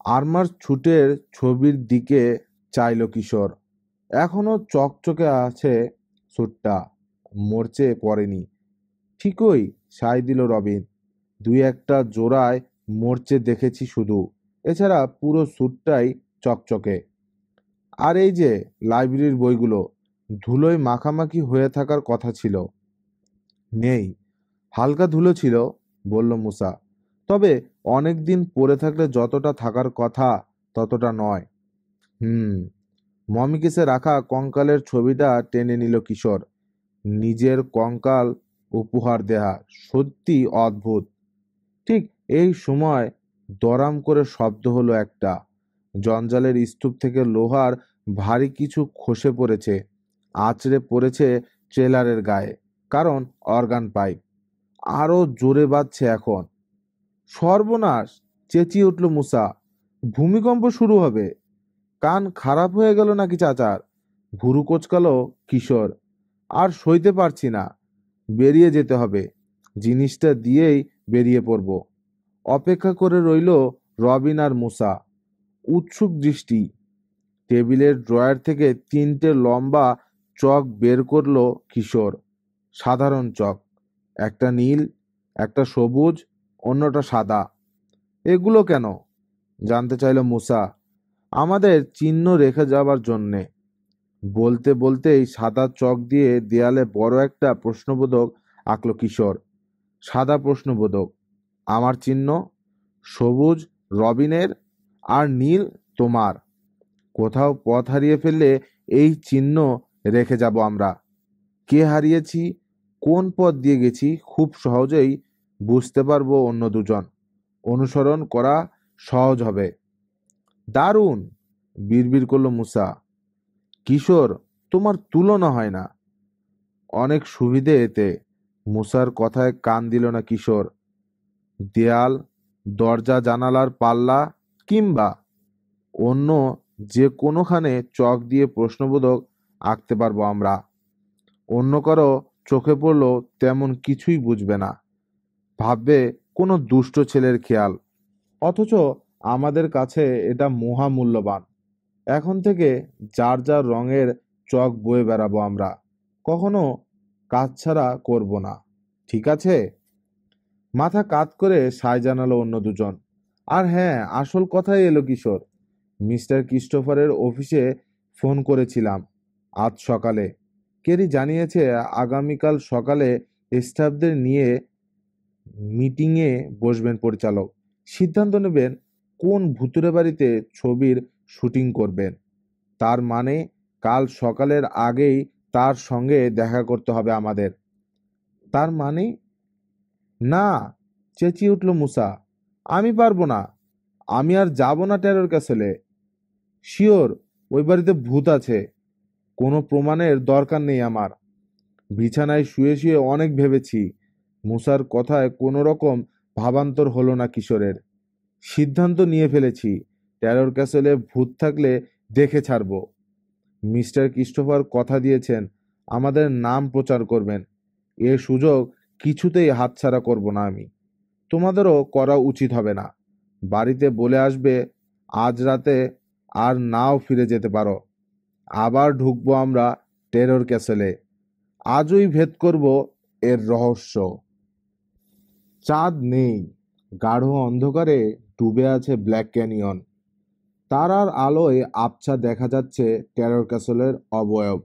আর্মার ছুটের ছবির দিকে চাইল কিশোর। এখনো চকচকে আছে স্যুটটা, মরচে পড়েনি। ঠিকই সাই দিল রবিন। দুই একটা জোড়ায় মরচে দেখেছি শুধু, এছাড়া পুরো স্যুটটাই চকচকে। আর এই যে লাইব্রেরির বইগুলো, ধুলোয় মাখামাখি হয়ে থাকার কথা ছিল, নেই। হালকা ধুলো ছিল, বলল মুসা, তবে অনেক দিন পরে থাকলে যতটা থাকার কথা ততটা নয়। হুম। মমিকেসে রাখা কঙ্কালের ছবিটা টেনে নিল কিশোর। নিজের কঙ্কাল উপহার দেয়া সত্যি অদ্ভুত। ঠিক এই সময় দরাম করে শব্দ হলো একটা। জঞ্জালের স্তূপ থেকে লোহার ভারী কিছু খসে পড়েছে, আছড়ে পড়েছে ট্রেলারের গায়ে। কারণ অর্গান পাইপ আরো জোরে বাজছে এখন। সর্বনাশ, চেঁচিয়ে উঠল মুসা। ভূমিকম্প শুরু হবে। কান খারাপ হয়ে গেল নাকি চাচার? ভুরু কোচকালো কিশোর। আর সইতে পারছি না, বেরিয়ে যেতে হবে। জিনিসটা দিয়েই বেরিয়ে পড়ব। অপেক্ষা করে রইল রবিন আর মুসা, উৎসুক দৃষ্টি। টেবিলের ড্রয়ার থেকে তিনটে লম্বা চক বের করলো কিশোর। সাধারণ চক, একটা নীল, একটা সবুজ, অন্যটা সাদা। এগুলো কেন, জানতে চাইল মুসা। আমাদের চিহ্ন রেখে যাবার জন্যে। বলতে বলতেই সাদা চক দিয়ে দেয়ালে বড় একটা প্রশ্নবোধক আঁকল কিশোর। সাদা প্রশ্নবোধক, আমার চিহ্ন, সবুজ রবিনের, আর নীল তোমার। কোথাও পথ হারিয়ে ফেললে এই চিহ্ন রেখে যাব আমরা। কে হারিয়েছি কোন পথ দিয়ে গেছি খুব সহজেই বুঝতে পারবো অন্য দুজন। অনুসরণ করা সহজ হবে। দারুণ! বিড়বিড় করল মুসা। কিশোর, তোমার তুলনা হয় না। অনেক সুবিধে এতে। মুসার কথায় কান দিল না কিশোর। দেয়াল, দরজা, জানালার পাল্লা কিংবা অন্য যে কোনোখানে চক দিয়ে প্রশ্নবোধক আঁকতে পারবো আমরা। অন্য কারো চোখে পড়লো তেমন কিছুই বুঝবে না, ভাববে কোনো দুষ্ট ছেলের খেয়াল। অথচ আমাদের কাছে এটা মহামূল্যবান। এখন থেকে যার যার রঙের চক বয়ে বেড়াবো আমরা, কখনো কাজ ছাড়া করব না, ঠিক আছে? মাথা কাত করে সায় জানালো অন্য দুজন। আর হ্যাঁ, আসল কথাই এলো কিশোর। মিস্টার ক্রিস্টোফারের অফিসে ফোন করেছিলাম আজ সকালে। কেরি জানিয়েছে আগামীকাল সকালে স্টাফদের নিয়ে মিটিংয়ে বসবেন পরিচালক। সিদ্ধান্ত নেবেন কোন ভুতুড়ে বাড়িতে ছবির শুটিং করবেন। তার মানে কাল সকালের আগেই তার সঙ্গে দেখা করতে হবে আমাদের। তার মানে? না, চেঁচিয়ে উঠল মুসা। আমি পারবো না। আমি আর যাব না টেরর ক্যাসেলে। শিওর ওই বাড়িতে ভূত আছে। কোনো প্রমাণের দরকার নেই আমার। বিছানায় শুয়ে শুয়ে অনেক ভেবেছি। মুসার কথায় কোনো রকম ভাবান্তর হলো না কিশোরের। সিদ্ধান্ত নিয়ে ফেলেছি, টেরর ক্যাসেলে ভূত থাকলে দেখে ছাড়বো। মিস্টার ক্রিস্টোফার কথা দিয়েছেন আমাদের নাম প্রচার করবেন। এ সুযোগ কিছুতেই হাতছাড়া করব না আমি। তোমাদেরও করা উচিত হবে না। বাড়িতে বলে আসবে আজ রাতে আর নাও ফিরে যেতে পারো। আবার ঢুকবো আমরা টেরর ক্যাসেলে। আজই ভেদ করব এর রহস্য। চাঁদ নেই, গাঢ় অন্ধকারে ডুবে আছে ব্ল্যাক ক্যানিয়ন। তারার আলোয় আবছা দেখা যাচ্ছে টেরর ক্যাসেলের অবয়ব।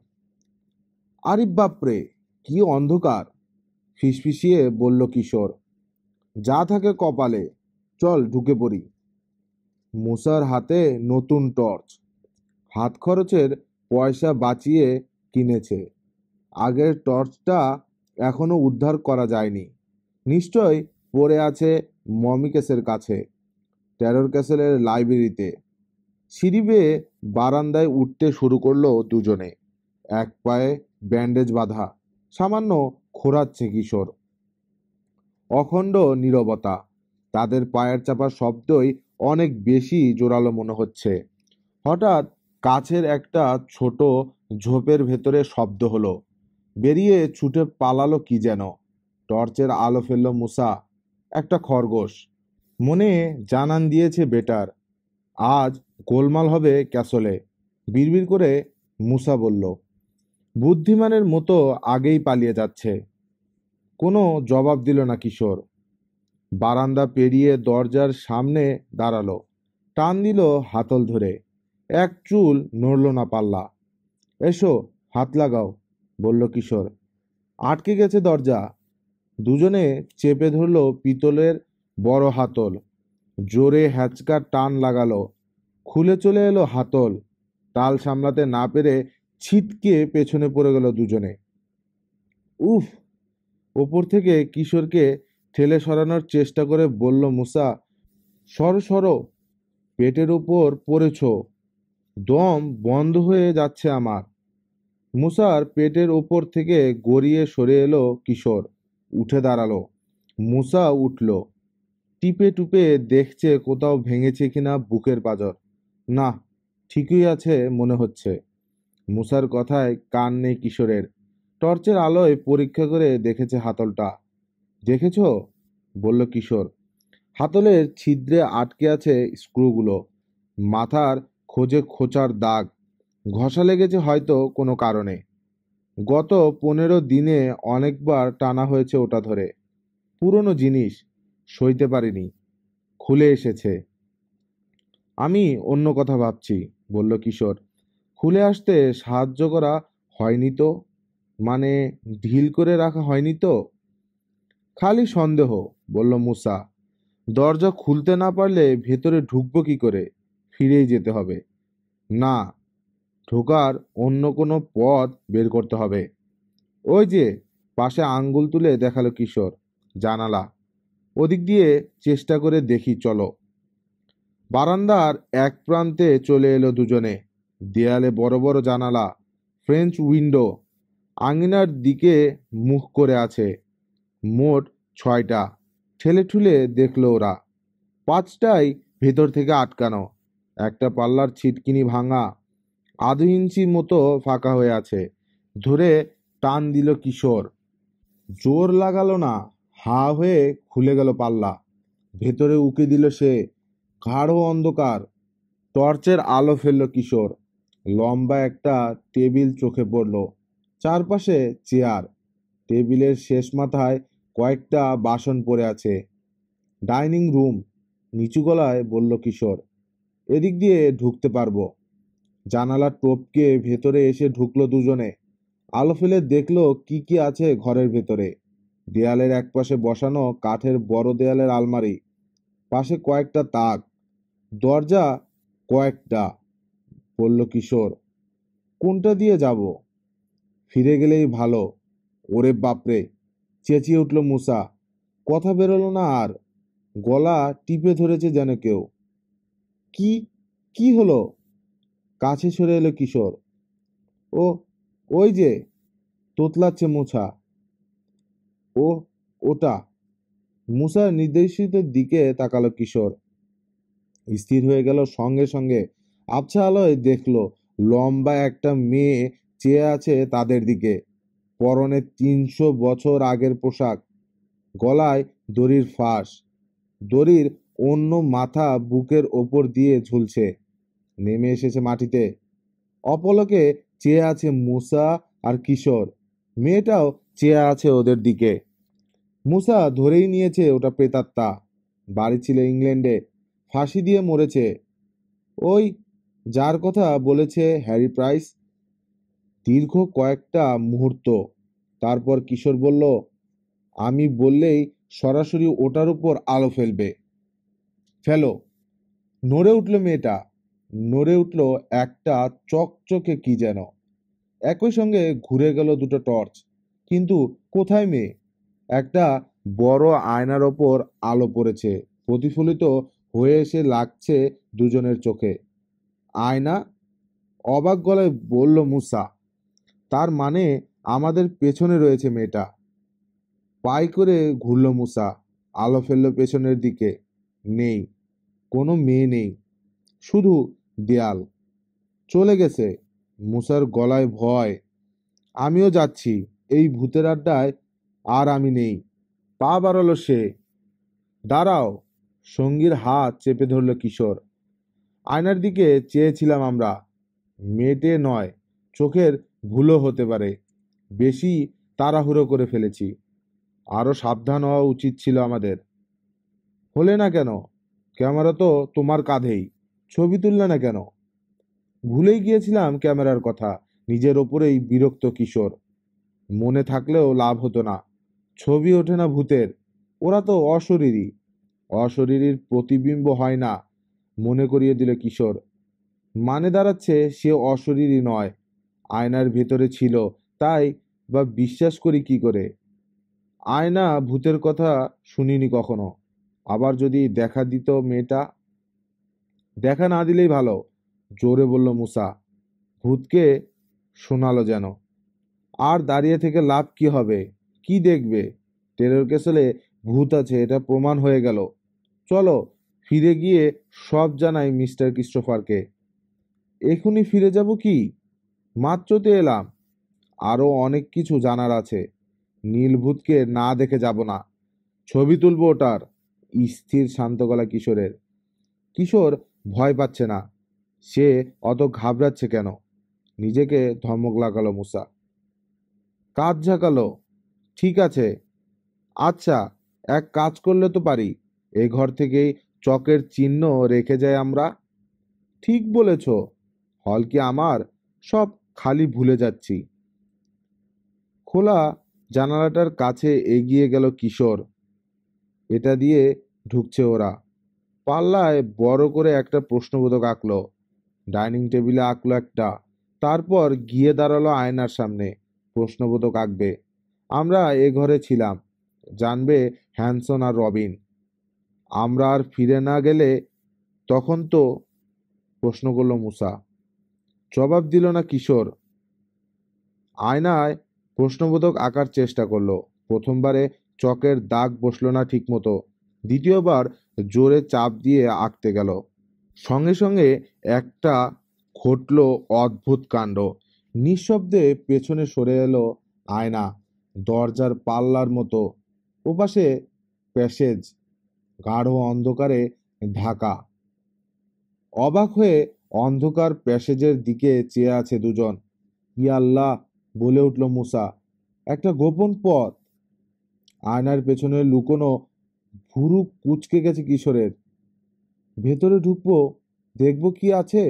আরে বাপরে, কি অন্ধকার! ফিসফিসিয়ে বলল কিশোর। যা থাকে কপালে, চল ঢুকে পড়ি। মুসার হাতে নতুন টর্চ। হাত খরচের পয়সা বাঁচিয়ে কিনেছে। আগের টর্চটা এখনো উদ্ধার করা যায়নি। নিশ্চয় পড়ে আছে মমিকেসের কাছে, টেরর ক্যাসেলের লাইব্রেরিতে। সিঁড়ি বেয়ে বারান্দায় উঠতে শুরু করলো দুজনে। এক পায়ে ব্যান্ডেজ বাঁধা, সামান্য খোঁড়াচ্ছে কিশোর। অখণ্ড নীরবতা। তাদের পায়ের চাপা শব্দই অনেক বেশি জোরালো মনে হচ্ছে। হঠাৎ কাছের একটা ছোট ঝোপের ভেতরে শব্দ হলো। বেরিয়ে ছুটে পালালো কি যেন। টর্চের আলো ফেলল মুসা। একটা খরগোশ। মনে জানান দিয়েছে বেটার, আজ গোলমাল হবে ক্যাসলে। বিড়বিড় করে মুসা বলল। বুদ্ধিমানের মতো আগেই পালিয়ে যাচ্ছে। কোনো জবাব দিল না কিশোর। বারান্দা পেরিয়ে দরজার সামনে দাঁড়ালো। টান দিল হাতল ধরে। এক চুল নড়ল না পাল্লা। এসো, হাত লাগাও, বলল কিশোর। আটকে গেছে দরজা। দুজনে চেপে ধরল পিতলের বড় হাতল। জোরে হ্যাচকা টান লাগালো। খুলে চলে এলো হাতল। তাল সামলাতে না পেরে ছিটকে পেছনে পড়ে গেল দুজনে। উফ! ওপর থেকে কিশোরকে ঠেলে সরানোর চেষ্টা করে বলল মুসা, সরো সরো, পেটের উপর পড়েছ। দম বন্ধ হয়ে যাচ্ছে আমার। মুসার পেটের ওপর থেকে গড়িয়ে সরে এলো কিশোর। উঠে দাঁড়ালো। মুসা উঠল। টিপে টুপে দেখছে কোথাও ভেঙেছে কিনা বুকের পাঁজর। না, ঠিকই আছে মনে হচ্ছে। মুসার কথায় কান নেই কিশোরের। টর্চের আলোয় পরীক্ষা করে দেখেছে হাতলটা। দেখেছ? বলল কিশোর। হাতলের ছিদ্রে আটকে আছে স্ক্রুগুলো। মাথার খোঁজে খোঁচার দাগ। ঘষা লেগেছে হয়তো কোনো কারণে। গত 15 দিনে অনেকবার টানা হয়েছে ওটা ধরে। পুরনো জিনিস, সইতে পারিনি, খুলে এসেছে। আমি অন্য কথা ভাবছি, বলল কিশোর। খুলে আসতে সাহায্য করা হয়নি তো? মানে ঢিল করে রাখা হয়নি তো? খালি সন্দেহ, বলল মুসা। দরজা খুলতে না পারলে ভেতরে ঢুকবো কি করে? ফিরেই যেতে হবে। না, ঢোকার অন্য কোনো পথ বের করতে হবে। ওই যে পাশে আঙ্গুল তুলে দেখালো কিশোর। জানালা, ওদিক দিয়ে চেষ্টা করে দেখি চলো। বারান্দার এক প্রান্তে চলে এলো দুজনে। দেয়ালে বড় বড় জানালা, ফ্রেঞ্চ উইন্ডো, আঙিনার দিকে মুখ করে আছে। মোট 6টা। ঠেলে ঠুলে দেখলো ওরা। 5টাই ভেতর থেকে আটকানো। একটা পাল্লার ছিটকিনি ভাঙা, আধ ইঞ্চি মতো ফাঁকা হয়ে আছে। ধরে টান দিল কিশোর। জোর লাগালো না, হা হয়ে খুলে গেল পাল্লা। ভেতরে উকি দিল সে। গাঢ় অন্ধকার। টর্চের আলো ফেলল কিশোর। লম্বা একটা টেবিল চোখে পড়ল। চারপাশে চেয়ার। টেবিলের শেষ মাথায় কয়েকটা বাসন পড়ে আছে। Dining room. নিচু গলায় বলল কিশোর, এদিক দিয়ে ঢুকতে পারবো। জানালা টপকে ভেতরে এসে ঢুকলো দুজনে। আলো ফেলে দেখলো কি কি আছে ঘরের ভেতরে। দেয়ালের একপাশে বসানো কাঠের বড় দেয়ালের আলমারি, পাশে কয়েকটা তাক, দরজা কয়েকটা। বলল কিশোর, কোনটা দিয়ে যাব? ফিরে গেলেই ভালো। ওরে বাপরে, চেঁচিয়ে উঠল মুসা। কথা বেরোলো না আর। গলা টিপে ধরেছে যেন কেউ। কি কি হলো? কাছে সরে এলো কিশোর। ও, ওই যে তোতলাচ্ছে মুছা। ও, ওটা। মুসার নির্দেশিত দিকে তাকালো কিশোর। স্থির হয়ে গেল সঙ্গে সঙ্গে। আবছা আলোয় দেখলো লম্বা একটা মেয়ে চেয়ে আছে তাদের দিকে। পরনে 300 বছর আগের পোশাক, গলায় দড়ির ফাঁস, দড়ির অন্য মাথা বুকের ওপর দিয়ে ঝুলছে। নেমে এসেছে মাটিতে। অপলকে চেয়ে আছে মুসা আর কিশোর। মেয়েটাও চেয়ে আছে ওদের দিকে। মুসা ধরেই নিয়েছে ওটা প্রেতাত্মা। বাড়ি ছিল ইংল্যান্ডে, ফাঁসি দিয়ে মরেছে। ওই যার কথা বলেছে হ্যারি প্রাইস। দীর্ঘ কয়েকটা মুহূর্ত। তারপর কিশোর বলল, আমি বললেই সরাসরি ওটার উপর আলো ফেলবে। ফেলো। নড়ে উঠল মেয়েটা। নড়ে উঠল একটা চকচকে কি যেন। একই সঙ্গে ঘুরে গেল দুটো টর্চ। কিন্তু কোথায় মেয়ে? একটা বড় আয়নার ওপর আলো পড়েছে, প্রতিফলিত হয়ে এসে লাগছে দুজনের চোখে। আয়না? অবাক গলায় বলল মুসা। তার মানে আমাদের পেছনে রয়েছে মেয়েটা। পাই করে ঘুরল মুসা। আলো ফেলল পেছনের দিকে। নেই, কোনো মেয়ে নেই, শুধু দেয়াল। চলে গেছে। মুসার গলায় ভয়। আমিও যাচ্ছি এই ভূতের আড্ডায়। আর আমি নেই। পা বাড়ালো সে। দাঁড়াও। সঙ্গীর হাত চেপে ধরল কিশোর। আয়নার দিকে চেয়েছিলাম আমরা। মেটে নয়, চোখের ভুলও হতে পারে। বেশি তাড়াহুড়ো করে ফেলেছি। আরো সাবধান হওয়া উচিত ছিল আমাদের। হলে না কেন? ক্যামেরা তো তোমার কাঁধেই। ছবি তুললে না কেন? ভুলেই গিয়েছিলাম ক্যামেরার কথা। নিজের ওপরেই বিরক্ত কিশোর। মনে থাকলেও লাভ হতো না। ছবি ওঠে না ভূতের। ওরা তো অশরীরী। অশরীরীর প্রতিবিম্ব হয় না, মনে করিয়ে দিল কিশোর। মানে দাঁড়াচ্ছে সে অশরীরী নয়, আয়নার ভেতরে ছিল। তাই বা বিশ্বাস করি কি করে? আয়না ভূতের কথা শুনিনি কখনো। আবার যদি দেখা দিত মেয়েটা? দেখা না দিলেই ভালো, জোরে বলল মুসা। ভূতকে শোনালো যেন। আর দাঁড়িয়ে থেকে লাভ কি হবে? কি দেখবে? টেরর ক্যাসেলে ভূত আছে, এটা প্রমাণ হয়ে গেল। চলো ফিরে গিয়ে সব জানাই মিস্টার ক্রিস্টোফারকে। এখনই ফিরে যাব কি? মাত্র তো এলাম। আরো অনেক কিছু জানার আছে। নীলভূতকে না দেখে যাব না। ছবি তুলবো ওটার। স্থির শান্ত গলা কিশোরের। কিশোর ভয় পাচ্ছে না। সে অত ঘাবড়াচ্ছে কেন? নিজেকে ধমক লাগালো মুসা। কাজ ঝাঁকালো। ঠিক আছে। আচ্ছা, এক কাজ করলে তো পারি। এই ঘর থেকেই চকের চিহ্ন রেখে যাই আমরা। ঠিক বলেছ। হল কি আমার? সব খালি ভুলে যাচ্ছি। খোলা জানালাটার কাছে এগিয়ে গেল কিশোর। এটা দিয়ে ঢুকছে ওরা। পাল্লায় বড় করে একটা প্রশ্নবোধক আঁকলো। ডাইনিং টেবিলে আঁকলো একটা। তারপর গিয়ে দাঁড়ালো আয়নার সামনে। প্রশ্নবোধক আঁকবে। আমরা এ ঘরে ছিলাম, জানবে হ্যানসন আর রবিন। আমরা আর ফিরে না গেলে তখন তো? প্রশ্ন করল মুসা। জবাব দিল না কিশোর। আয়নায় প্রশ্নবোধক আঁকার চেষ্টা করলো। প্রথমবারে চকের দাগ বসলো না ঠিক মতো। দ্বিতীয়বার জোরে চাপ দিয়ে আঁকতে গেল। সঙ্গে সঙ্গে একটা ঘটল অদ্ভুত কাণ্ড। নিঃশব্দে পেছনে সরে এলো আয়না, দরজার পাল্লার মতো। ওপাশে প্যাসেজ, গাঢ় অন্ধকারে ঢাকা। অবাক হয়ে অন্ধকার প্যাসেজের দিকে চেয়ে আছে দুজন। ইয়া আল্লাহ, বলে উঠল মুসা, একটা গোপন পথ। আয়নার পেছনে লুকোনো ভুরু কুঁচকে গেছে কিশোরের। ভেতরে ঢুকবো, দেখবো কি আছে।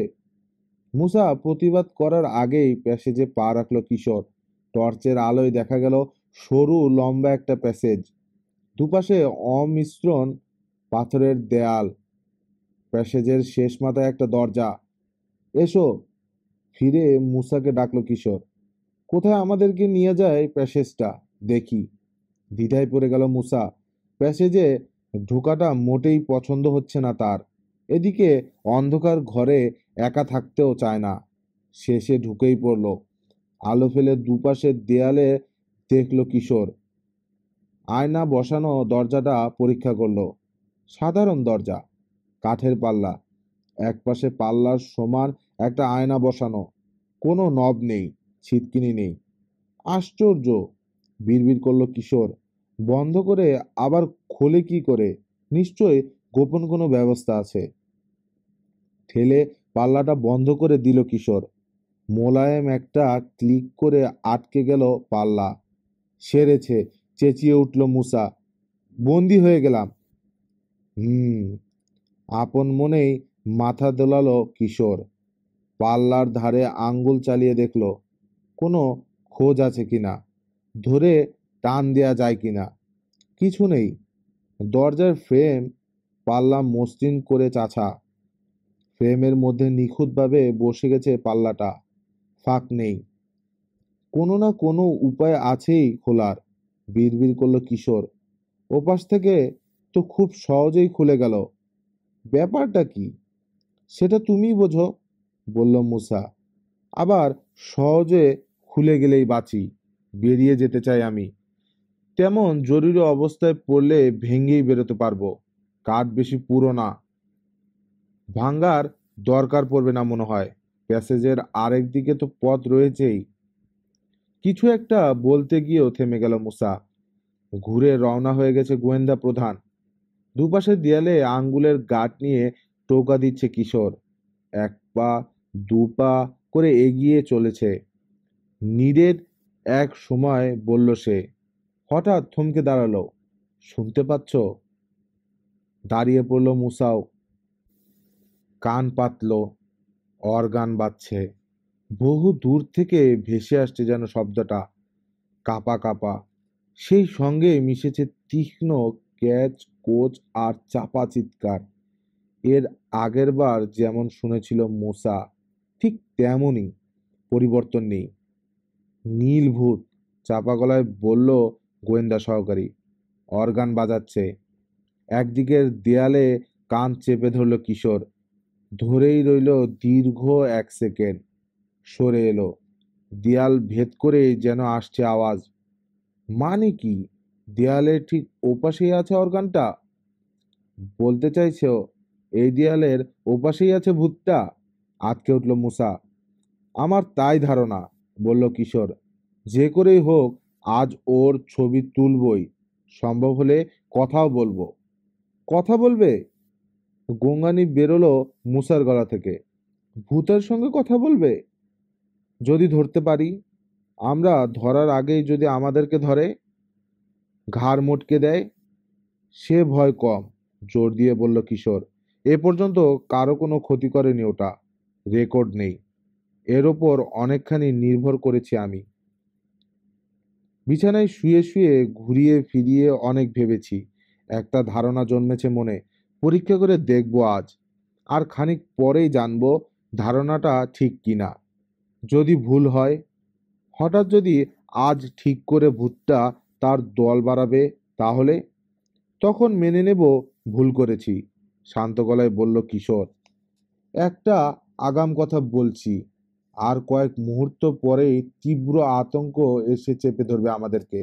মুসা প্রতিবাদ করার আগেই প্যাসেজে পা রাখলো কিশোর। টর্চের আলোয় দেখা গেল সরু লম্বা একটা প্যাসেজ, দুপাশে অমিশ্রণ পাথরের দেয়াল। প্যাসেজের শেষ মাথায় একটা দরজা। এসো। ফিরে মুসাকে ডাকলো কিশোর। কোথায় আমাদেরকে নিয়ে যায় প্যাসেজটা, দেখি। দ্বিধায় পড়ে গেল মুসা। প্যাসেজে ঢোকাটা মোটেই পছন্দ হচ্ছে না তার। এদিকে অন্ধকার ঘরে একা থাকতেও চায় না। শেষে ঢুকেই পড়ল। আলো ফেলে দুপাশের দেয়ালে দেখল কিশোর। আয়না বসানো দরজাটা পরীক্ষা করলো। সাধারণ দরজা, কাঠের পাল্লা, একপাশে পাল্লার সমান একটা আয়না বসানো। কোনো নব নেই, ছিটকিনি নেই। আশ্চর্য, বিড়বিড় করলো কিশোর। বন্ধ করে আবার খোলে কি করে? নিশ্চয় গোপন কোনো ব্যবস্থা আছে। ঠেলে পাল্লাটা বন্ধ করে দিল কিশোর। মোলায়েম একটা ক্লিক করে আটকে গেল পাল্লা। সেরেছে, চেঁচিয়ে উঠল মুসা। বন্দি হয়ে গেলাম। হুম। আপন মনেই মাথা দোলালো কিশোর। পাল্লার ধারে আঙ্গুল চালিয়ে দেখল কোনো খোঁজ আছে কিনা, ধরে টান দেয়া যায় কিনা। কিছু নেই। দরজার ফ্রেম পাল্লা মসৃণ করে চাছা। ফ্রেমের মধ্যে নিখুঁতভাবে বসে গেছে পাল্লাটা, ফাঁক নেই। কোনো না কোনো উপায় আছেই খোলার। বিড়বিড় করলো কিশোর। ওপাশ থেকে তো খুব সহজেই খুলে গেল। ব্যাপারটা কি সেটা তুমি বোঝো, বলল মুসা। আবার সহজে খুলে গেলেই বাঁচি, বেরিয়ে যেতে চাই আমি। তেমন জরুরি অবস্থায় পড়লে ভেঙেই বেরোতে পারবো। কাঠ বেশি পুরো না, ভাঙ্গার দরকার পড়বে না মনে হয়। প্যাসেজের আরেক দিকে তো পথ রয়েছেই। কিছু একটা বলতে গিয়েও থেমে গেল মুসা। ঘুরে রওনা হয়ে গেছে গোয়েন্দা প্রধান। দুপাশের দেয়ালে আঙ্গুলের গাঁট নিয়ে টোকা দিচ্ছে কিশোর। এক পা দু পা করে এগিয়ে চলেছে। নীরের এক সময় বলল সে। হঠাৎ থমকে দাঁড়ালো। শুনতে পাচ্ছ? দাঁড়িয়ে পড়ল মুসাও। কান পাতল। অর্গান বাজছে। বহু দূর থেকে ভেসে আসছে যেন শব্দটা, কাপা কাপা। সেই সঙ্গে মিশেছে তীক্ষ্ণ ক্যাচ কোচ আর চাপা চিৎকার। এর আগের বার যেমন শুনেছিল মোসা, ঠিক তেমনই, পরিবর্তন নেই। নীলভূত, চাপা গলায় বলল গোয়েন্দা সহকারী। অর্গান বাজাচ্ছে। একদিকের দেয়ালে কান চেপে ধরল কিশোর। ধরেই রইল দীর্ঘ 1 সেকেন্ড। সরে এলো। দেয়াল ভেদ করে যেন আসছে আওয়াজ। মানে কি? দেয়ালের ঠিক ওপাশেই আছে অর্গানটা? বলতে চাইছো এই দেয়ালের ওপাশেই আছে ভূতটা? আঁতকে উঠল মুসা। আমার তাই ধারণা, বলল কিশোর। যে করেই হোক আজ ওর ছবি তুলবই, সম্ভব হলে কথাও বলবো। কথা বলবে? গঙ্গানি বেরোলো মুসার গলা থেকে। ভূতের সঙ্গে কথা বলবে? যদি ধরতে পারি। আমরা ধরার আগেই যদি আমাদেরকে ধরে, ঘাড় মটকে দেয়, সে ভয় কম, জোর দিয়ে বলল কিশোর। এ পর্যন্ত কারো কোনো ক্ষতি করেনি ওটা, রেকর্ড নেই। এর ওপর অনেকখানি নির্ভর করেছি আমি। বিছানায় শুয়ে শুয়ে ঘুরিয়ে ফিরিয়ে অনেক ভেবেছি। একটা ধারণা জন্মেছে মনে। পরীক্ষা করে দেখবো আজ। আর খানিক পরেই জানবো ধারণাটা ঠিক কিনা। যদি ভুল হয়, হঠাৎ যদি আজ ঠিক করে ভূতটা তার দল বাড়াবে, তাহলে তখন মেনে নেব ভুল করেছি, শান্ত গলায় বলল কিশোর। একটা আগাম কথা বলছি, আর কয়েক মুহূর্ত পরেই তীব্র আতঙ্ক এসে চেপে ধরবে আমাদেরকে।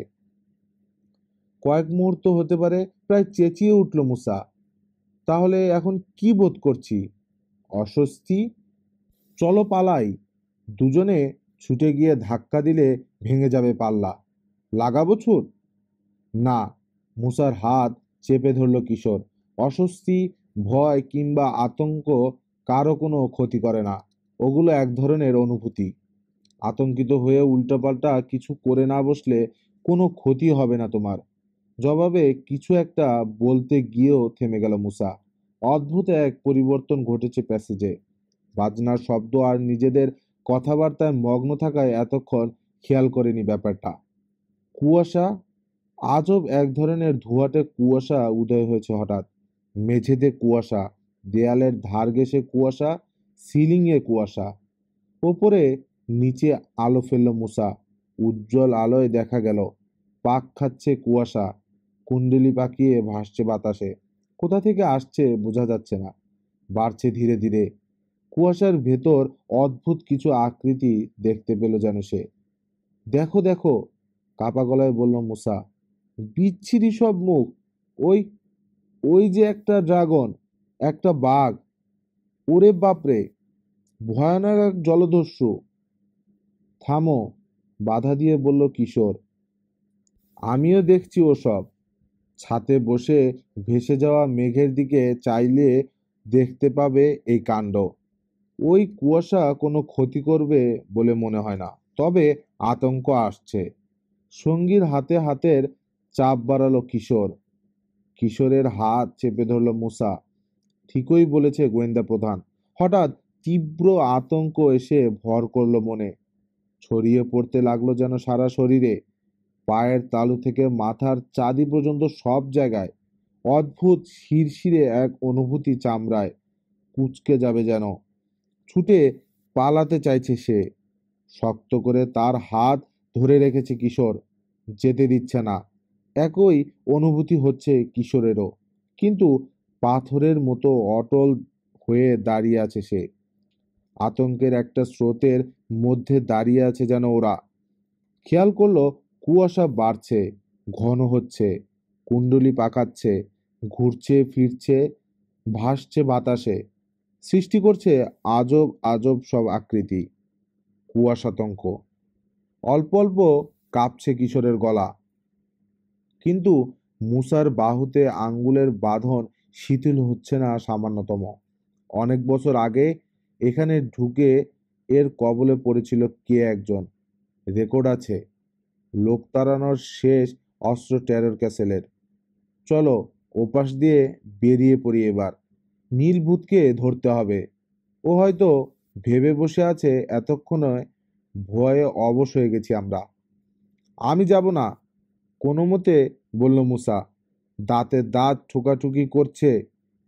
কয়েক মুহূর্ত হতে পারে, প্রায় চেঁচিয়ে উঠল মুসা। তাহলে এখন কি বোধ করছি? অস্বস্তি। চলো পালাই। দুজনে ছুটে গিয়ে ধাক্কা দিলে ভেঙে যাবে পাল্লা। লাগাবো ছুট? না। মুসার হাত চেপে ধরল কিশোর। অস্বস্তি, ভয় কিংবা আতঙ্ক কারো কোনো ক্ষতি করে না। ওগুলো এক ধরনের অনুভূতি। আতঙ্কিত হয়ে উল্টোপাল্টা কিছু করে না বসলে কোনো ক্ষতি হবে না তোমার। জবাবে কিছু একটা বলতে গিয়েও থেমে গেল মুসা। অদ্ভুত এক পরিবর্তন ঘটেছে প্যাসেজে। বাজনার শব্দ আর নিজেদের কথাবার্তায় মগ্ন থাকায় এতক্ষণ খেয়াল করেনি ব্যাপারটা। কুয়াশা, আজব এক ধরনের ধোঁয়াটে কুয়াশা উদয় হয়েছে হঠাৎ। মেঝেতে কুয়াশা, দেয়ালের ধার ঘেঁষে কুয়াশা, সিলিংয়ে কুয়াশা। ওপরে নিচে আলো ফেলল মুসা। উজ্জ্বল আলোয় দেখা গেল পাক খাচ্ছে কুয়াশা, কুণ্ডলি পাকিয়ে ভাসছে বাতাসে। কোথা থেকে আসছে বোঝা যাচ্ছে না, বাড়ছে ধীরে ধীরে। কুয়াশার ভেতর অদ্ভুত কিছু আকৃতি দেখতে পেল যেন সে। দেখো দেখো, কাপা গলায় বলল মুসা। বিচ্ছিরি সব মুখ। ওই ওই যে একটা ড্রাগন, একটা বাঘ। ওরে বাপরে, ভয়ানক এক জলদস্যু। থামো, বাধা দিয়ে বলল কিশোর। আমিও দেখছি ওসব। ছাতে বসে ভেসে যাওয়া মেঘের দিকে চাইলে দেখতে পাবে এই কাণ্ড। ওই কুয়াশা কোনো ক্ষতি করবে বলে মনে হয় না, তবে আতঙ্ক আসছে। সঙ্গীর হাতে হাতের চাপ বাড়ালো কিশোর। কিশোরের হাত চেপে ধরল মুসা। ঠিকই বলেছে গোয়েন্দা প্রধান। হঠাৎ তীব্র আতঙ্ক এসে ভর করলো মনে, ছড়িয়ে পড়তে লাগলো যেন সারা শরীরে। পায়ের তালু থেকে মাথার চাঁদি পর্যন্ত সব জায়গায় অদ্ভুত শিরশিরে এক অনুভূতি চামড়ায় কুঁচকে যাবে যেন। ছুটে পালাতে চাইছে সে। শক্ত করে তার হাত ধরে রেখেছে কিশোর, যেতে দিচ্ছে না। একই অনুভূতি হচ্ছে কিশোরেরও, কিন্তু পাথরের মতো অটল হয়ে দাঁড়িয়ে আছে সে। আতঙ্কের একটা স্রোতের মধ্যে দাঁড়িয়ে আছে যেন ওরা। খেয়াল করলো কুয়াশা বাড়ছে, ঘন হচ্ছে, কুণ্ডলি পাকাচ্ছে, ঘুরছে ফিরছে, ভাসছে বাতাসে, সৃষ্টি করছে আজব আজব সব আকৃতি। কুয়াশাতঙ্ক। অল্প অল্প কাঁপছে কিশোরের গলা, কিন্তু মুসার বাহুতে আঙ্গুলের বাঁধন শিথিল হচ্ছে না সামান্যতম। অনেক বছর আগে এখানে ঢুকে এর কবলে পড়েছিল কে একজন। রেকর্ড আছে। লোক তাড়ানোর শেষ অস্ত্র টেরর ক্যাসেলের। চলো ওপাশ দিয়ে বেরিয়ে পড়ি এবার। নীলভূতকে ধরতে হবে। ও হয়তো ভেবে বসে আছে এতক্ষণে ভয়ে অবশ হয়ে গেছি আমরা। আমি যাব না কোনো মতে, বলল মুসা। দাঁতে দাঁত ঠোকাঠুকি করছে।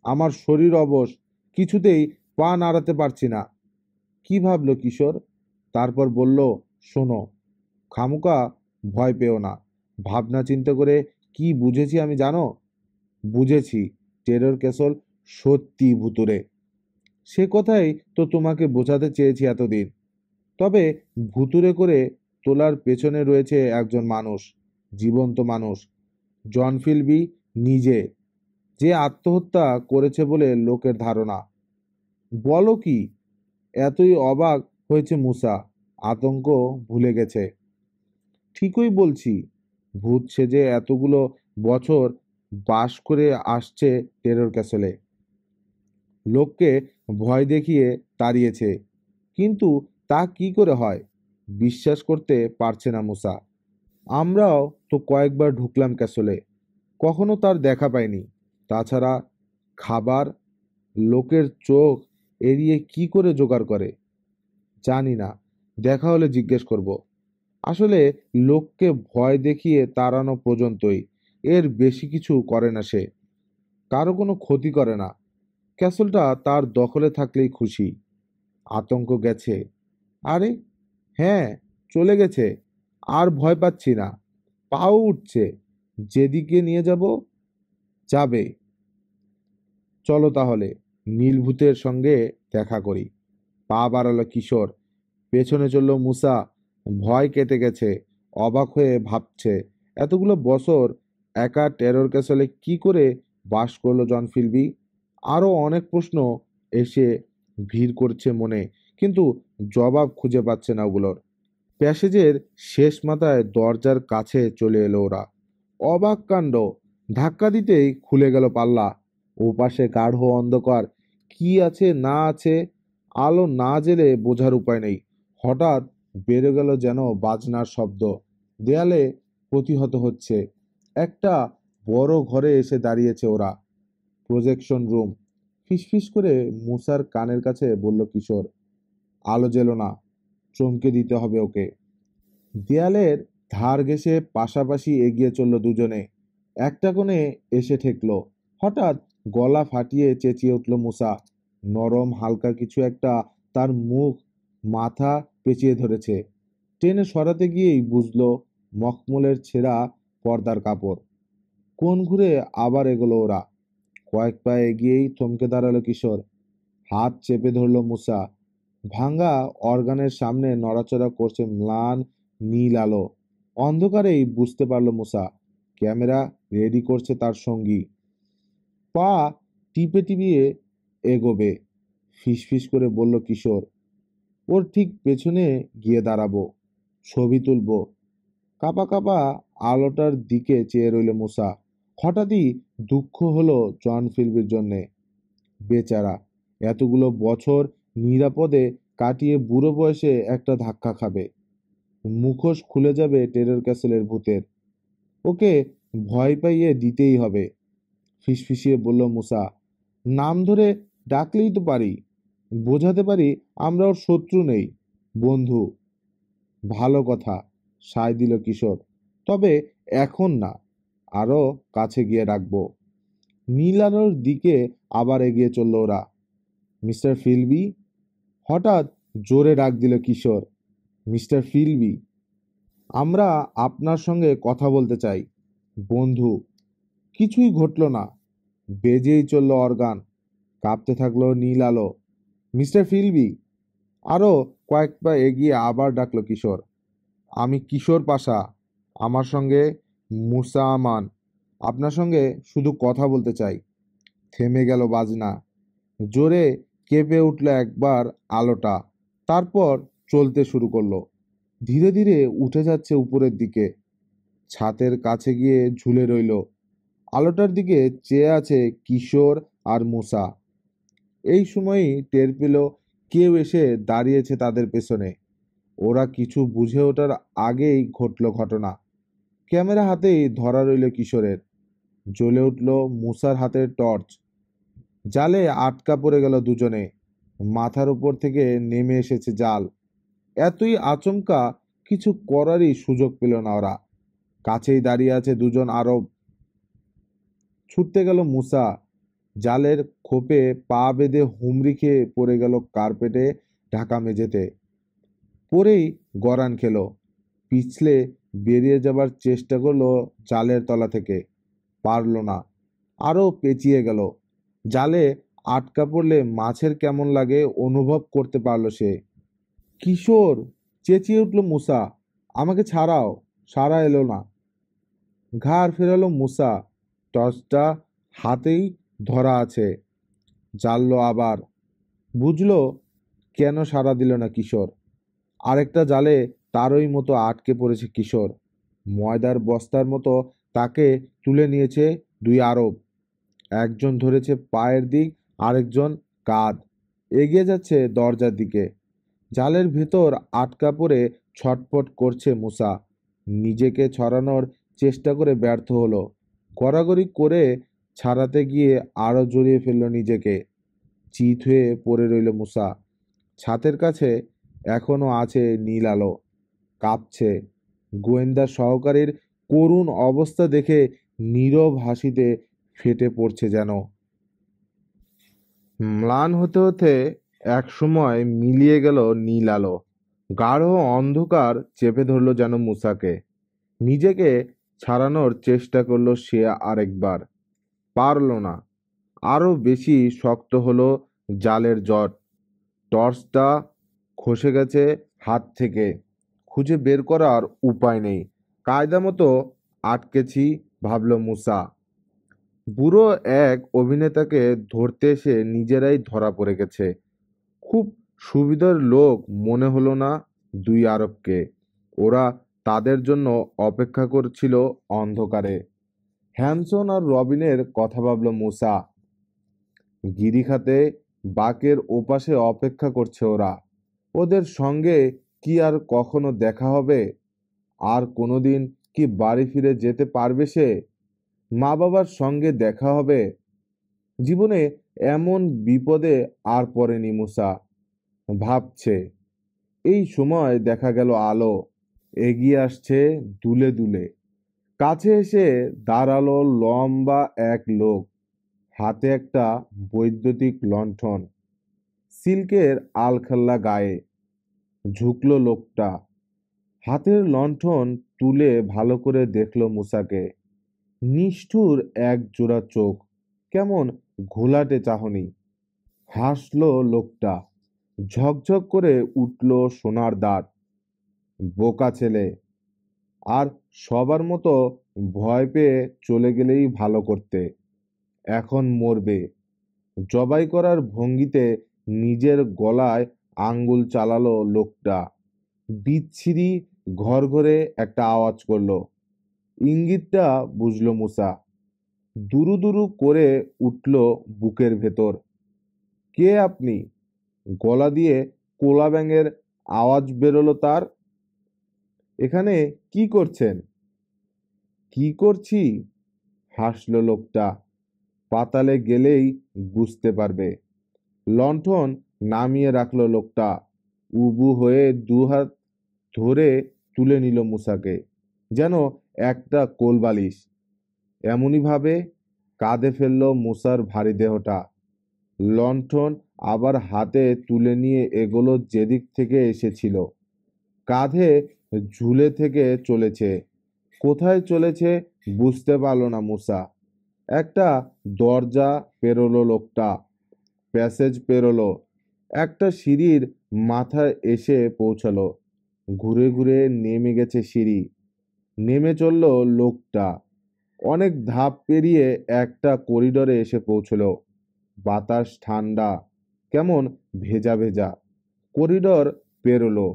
আমার শরীর অবশ, কিছুতেই পা নাড়াতে পারছি না। কি ভাবলো কিশোর? তারপর বলল, শোনো, খামোকা ভয় পেও না। ভাবনা চিন্তা করে কি বুঝেছি আমি জানো? বুঝেছি টেরর ক্যাসল সত্যি ভুতুড়ে। সে কথাই তো তোমাকে বোঝাতে চেয়েছি এতদিন। তবে ভুতুড়ে করে তোলার পেছনে রয়েছে একজন মানুষ, জীবন্ত মানুষ। জন ফিলবি নিজে, যে আত্মহত্যা করেছে বলে লোকের ধারণা। বলো কি? এতই অবাক হয়েছে মুসা, আতঙ্ক ভুলে গেছে। ঠিকই বলছি। ভূত সেজে এতগুলো বছর বাস করে আসছে টেরর ক্যাসেলে। লোককে ভয় দেখিয়ে তাড়িয়েছে, কিন্তু তা কি করে হয়? বিশ্বাস করতে পারছে না মুসা। আমরাও তো কয়েকবার ঢুকলাম ক্যাসলে, কখনো তার দেখা পাইনি। তাছাড়া খাবার, লোকের চোখ এড়িয়ে কি করে জোগাড় করে জানি না। দেখা হলে জিজ্ঞেস করব। আসলে লোককে ভয় দেখিয়ে তাড়ানো পর্যন্তই, এর বেশি কিছু করে না সে। কারো কোনো ক্ষতি করে না। ক্যাসলটা তার দখলে থাকলেই খুশি। আতঙ্ক গেছে? আরে হ্যাঁ, চলে গেছে। আর ভয় পাচ্ছি না, পাও উঠছে, যেদিকে নিয়ে যাব যাবে। চলো তাহলে নীলভূতের সঙ্গে দেখা করি। পা বাড়ালো কিশোর, পেছনে চলল মুসা। ভয় কেটে গেছে, অবাক হয়ে ভাবছে এতগুলো বছর একা টেরর ক্যাসলে কি করে বাস করলো জন ফিলবি। আরো অনেক প্রশ্ন এসে ভিড় করছে মনে, কিন্তু জবাব খুঁজে পাচ্ছে না ওগুলোর। প্যাসেজের শেষ মাথায় দরজার কাছে চলে এলো ওরা। অবাক কাণ্ড, ধাক্কা দিতেই খুলে গেল পাল্লা। ওপাশে গাঢ় অন্ধকার, কি আছে না আছে আলো না জেলে বোঝার উপায় নেই। হঠাৎ বেড়ে গেল যেন বাজনার শব্দ, দেয়ালে প্রতিহত হচ্ছে। একটা বড় ঘরে এসে দাঁড়িয়েছে ওরা, প্রজেকশন রুম। ফিসফিস করে মুসার কানের কাছে বলল কিশোর, আলো জেলো না, চমকে দিতে হবে ওকে। দেয়ালের ধার ঘেঁষে পাশাপাশি এগিয়ে চলল দুজনে। একটা কোণে এসে ঠেকলো। হঠাৎ গলা ফাটিয়ে চেঁচিয়ে উঠল মুসা। নরম হালকা কিছু একটা তার মুখ মাথা পেঁচিয়ে ধরেছে। টেনে সরাতে গিয়েই বুঝলো মখমলের ছেঁড়া পর্দার কাপড়। কোণ ঘুরে আবার এগোলো ওরা। কয়েক পা এগিয়েই থমকে দাঁড়ালো কিশোর। হাত চেপে ধরল মুসা। ভাঙা অর্গানের সামনে নড়াচড়া করছে ম্লান নীল আলো। অন্ধকারেই বুঝতে পারল মুসা, ক্যামেরা রেডি করছে তার সঙ্গী। পা টিপে টিপিয়ে এগোবে। ফিসফিস করে বলল কিশোর, ওর ঠিক পেছনে গিয়ে দাঁড়াবো, ছবি তুলবো। কাপা কাপা আলোটার দিকে চেয়ে রইল মুসা। হঠাৎই দুঃখ হলো জন ফিল্বির জন্যে। বেচারা এতগুলো বছর নিরাপদে কাটিয়ে বুড়ো বয়সে একটা ধাক্কা খাবে, মুখোশ খুলে যাবে টেরর ক্যাসেলের ভূতের। ওকে ভয় পাইয়ে দিতেই হবে। ফিসফিসিয়ে বলল মুসা, নাম ধরে ডাকলেই তো পারি, বোঝাতে পারি আমরা ওর শত্রু নেই, বন্ধু। ভালো কথা, সায় দিল কিশোর, তবে এখন না, আরো কাছে গিয়ে ডাকবো। নীল আলোর দিকে আবার এগিয়ে চলল ওরা। মিস্টার ফিলবি, হঠাৎ জোরে ডাক দিল কিশোর। মিস্টার ফিলবি, আমরা আপনার সঙ্গে কথা বলতে চাই, বন্ধু। কিছুই ঘটল না, বেজেই চলল অর্গান, কাঁপতে থাকলো নীল আলো। মিস্টার ফিলবি, আরো কয়েক পা এগিয়ে আবার ডাকলো কিশোর। আমি কিশোর পাশা, আমার সঙ্গে মুসা আমান, আপনার সঙ্গে শুধু কথা বলতে চাই। থেমে গেল বাজনা, জোরে কেঁপে উঠল একবার আলোটা, তারপর চলতে শুরু করলো। ধীরে ধীরে উঠে যাচ্ছে উপরের দিকে, ছাতের কাছে গিয়ে ঝুলে রইল। আলোটার দিকে চেয়ে আছে কিশোর আর মুসা। এই সময়ই টের পেল কেউ এসে দাঁড়িয়েছে তাদের পেছনে। ওরা কিছু বুঝে ওঠার আগেই ঘটল ঘটনা। ক্যামেরা হাতেই ধরা রইল কিশোরের। জ্বলে উঠল মুসার হাতের টর্চ। জালে আটকা পড়ে গেল দুজনে। মাথার উপর থেকে নেমে এসেছে জাল। এতই আচমকা, কিছু করারই সুযোগ পেল না ওরা। কাছেই দাঁড়িয়ে আছে দুজন আরব। ছুটতে গেল মুসা, জালের খোপে পা বেঁধে হুমড়ি খেয়ে পড়ে গেল কার্পেটে ঢাকা মেঝেতে। পরেই গরান খেলো, পিছলে বেরিয়ে যাবার চেষ্টা করলো জালের তলা থেকে, পারল না। আরো পেঁচিয়ে গেল। জালে আটকা পড়লে মাছের কেমন লাগে অনুভব করতে পারলো সে। কিশোর, চেঁচিয়ে উঠল মুসা, আমাকে ছাড়াও। সাড়া এলো না। ঘাড় ফেরালো মুসা, টর্চটা হাতেই ধরা আছে। জ্বাললো আবার। বুঝলো কেন সাড়া দিল না কিশোর। আরেকটা জালে তারই মতো আটকে পড়েছে কিশোর। ময়দার বস্তার মতো তাকে তুলে নিয়েছে দুই আরব। একজন ধরেছে পায়ের দিক, আরেকজন কাঁধ। এগিয়ে যাচ্ছে দরজার দিকে। জালের ভেতর আটকা পড়ে ছটফট করছে মুসা। নিজেকে ছড়ানোর চেষ্টা করে ব্যর্থ হলো। গড়াগড়ি করে ছাড়াতে গিয়ে আরো জড়িয়ে ফেলল নিজেকে। চিত হয়ে পড়ে রইল মুসা। ছাতের কাছে এখনো আছে নীল আলো, কাঁপছে। গোয়েন্দা সহকারীর করুণ অবস্থা দেখে নীরব হাসিতে ফেটে পড়ছে যেন। ম্লান হতে হতে এক সময় মিলিয়ে গেল নীল আলো। গাঢ় অন্ধকার চেপে ধরল যেন মুসাকে। নিজেকে ছাড়ানোর চেষ্টা করলো সে আরেকবার, পারল না। আরো বেশি শক্ত হলো জালের জট। টর্চটা খসে গেছে হাত থেকে। খুঁজে বের করার উপায় নেই। কায়দা মতো আটকেছি, ভাবল মুসা। বুড়ো এক অভিনেতাকে ধরতে এসে নিজেরাই ধরা পড়ে গেছে। খুব সুবিধার লোক মনে হলো না দুই আরবকে। ওরা তাদের জন্য অপেক্ষা করছিল অন্ধকারে। হ্যানসন আর রবিনের কথা ভাবল মুসা। গিরিখাতে বাকের ওপাশে অপেক্ষা করছে ওরা। ওদের সঙ্গে কি আর কখনো দেখা হবে? আর কোনোদিন কি বাড়ি ফিরে যেতে পারবে সে? মা বাবার সঙ্গে দেখা হবে? জীবনে এমন বিপদে আর পড়েনি মুসা, ভাবছে। এই সময় দেখা গেল আলো এগিয়ে আসছে দুলে দুলে। কাছে এসে দাঁড়ালো লম্বা এক লোক, হাতে একটা বৈদ্যুতিক লণ্ঠন, সিল্কের আলখাল্লা গায়ে। ঝুঁকলো লোকটা, হাতের লণ্ঠন তুলে ভালো করে দেখলো মুসাকে। নিষ্ঠুর এক জোড়া চোখ, কেমন ঘোলাটে চাহনি। হাসলো লোকটা, ঝকঝক করে উঠল সোনার দাঁত। বোকা ছেলে, আর সবার মতো ভয় পেয়ে চলে গেলেই ভালো করতে। এখন মরবে। জবাই করার ভঙ্গিতে নিজের গলায় আঙ্গুল চালালো লোকটা। বিচ্ছিরি ঘরে একটা আওয়াজ করলো। ইঙ্গিতটা বুঝলো মুসা। দুরু দুরু করে উঠল বুকের ভেতর। কে আপনি? গলা দিয়ে কোলা ব্যাঙের আওয়াজ বেরোলো তার। এখানে কি করছেন? কি করছি? হাসলো লোকটা। পাতালে গেলেই বুঝতে পারবে। লণ্ঠন নামিয়ে রাখলো লোকটা। উবু হয়ে দুহাত ধরে তুলে নিল মুসাকে, যেন একটা কোলবালিশ। এমনই ভাবে কাঁধে ফেলল মুসার ভারী দেহটা। লণ্ঠন আবার হাতে তুলে নিয়ে এগোলো যেদিক থেকে এসেছিল। কাঁধে ঝুলে থেকে চলেছে। কোথায় চলেছে বুঝতে পারল না মুসা। একটা দরজা পেরোলো লোকটা, প্যাসেজ পেরোলো, একটা সিঁড়ির মাথায় এসে পৌঁছালো। ঘুরে ঘুরে নেমে গেছে সিঁড়ি। নেমে চলল লোকটা। অনেক ধাপ পেরিয়ে একটা করিডরে এসে পৌঁছলো। বাতাস ঠান্ডা, কেমন ভেজা ভেজা। করিডর পেরোলো,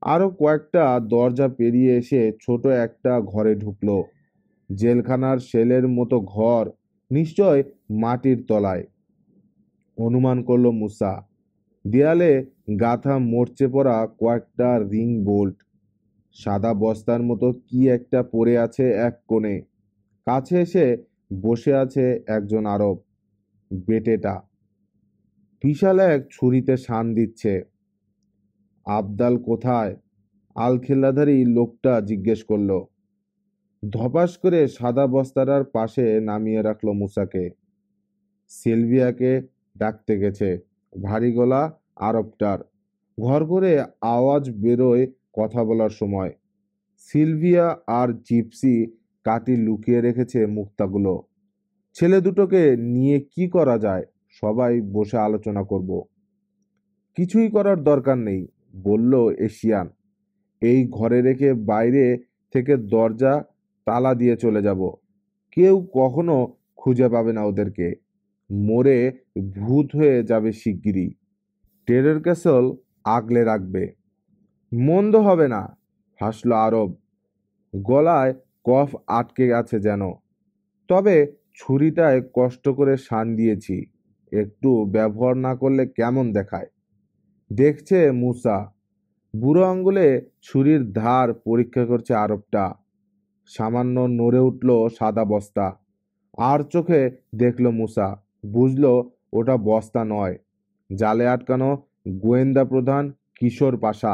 আরো কয়েকটা দরজা পেরিয়ে এসে ছোট একটা ঘরে ঢুকলো। জেলখানার সেলের মতো ঘর, নিশ্চয় মাটির তলায়, অনুমান করলো মুসা। দেয়ালে গাঁথা মরচে পড়া কয়েকটা রিং বোল্ট। সাদা বস্তার মতো কি একটা পড়ে আছে এক কোণে। কাছে এসে বসে আছে একজন আরব, বেটেটা। বিশাল এক ছুরিতে শান দিচ্ছে। আবদাল কোথায়? আলখেল্লাধারী লোকটা জিজ্ঞেস করলো। ধপাস করে সাদা বস্তাটার পাশে নামিয়ে রাখলো মুসাকে। সিলভিয়াকে ডাকতে গেছে, ভারী গলা আরবটার। ঘর করে আওয়াজ বেরোয় কথা বলার সময়। সিলভিয়া আর জিপসি কাটি লুকিয়ে রেখেছে মুক্তাগুলো। ছেলে দুটোকে নিয়ে কি করা যায়, সবাই বসে আলোচনা করব। কিছুই করার দরকার নেই, বলল এশিয়ান। এই ঘরে রেখে বাইরে থেকে দরজা তালা দিয়ে চলে যাব। কেউ কখনো খুঁজে পাবে না ওদেরকে। মরে ভূত হয়ে যাবে শিগগিরই। টেরের ক্যাসল আগলে রাখবে। মন্দ হবে না, হাসলো আরব। গলায় কফ আটকে আছে যেন। তবে ছুরিটায় কষ্ট করে শান দিয়েছি, একটু ব্যবহার না করলে কেমন দেখায়। দেখছে মুসা। বুড়ো আঙ্গুলে ছুরির ধার পরীক্ষা করছে আরবটা। সামান্য নড়ে উঠল সাদা বস্তা। আর চোখে দেখল মুসা, বুঝলো ওটা বস্তা নয়, জালে আটকানো গোয়েন্দা প্রধান কিশোর পাশা।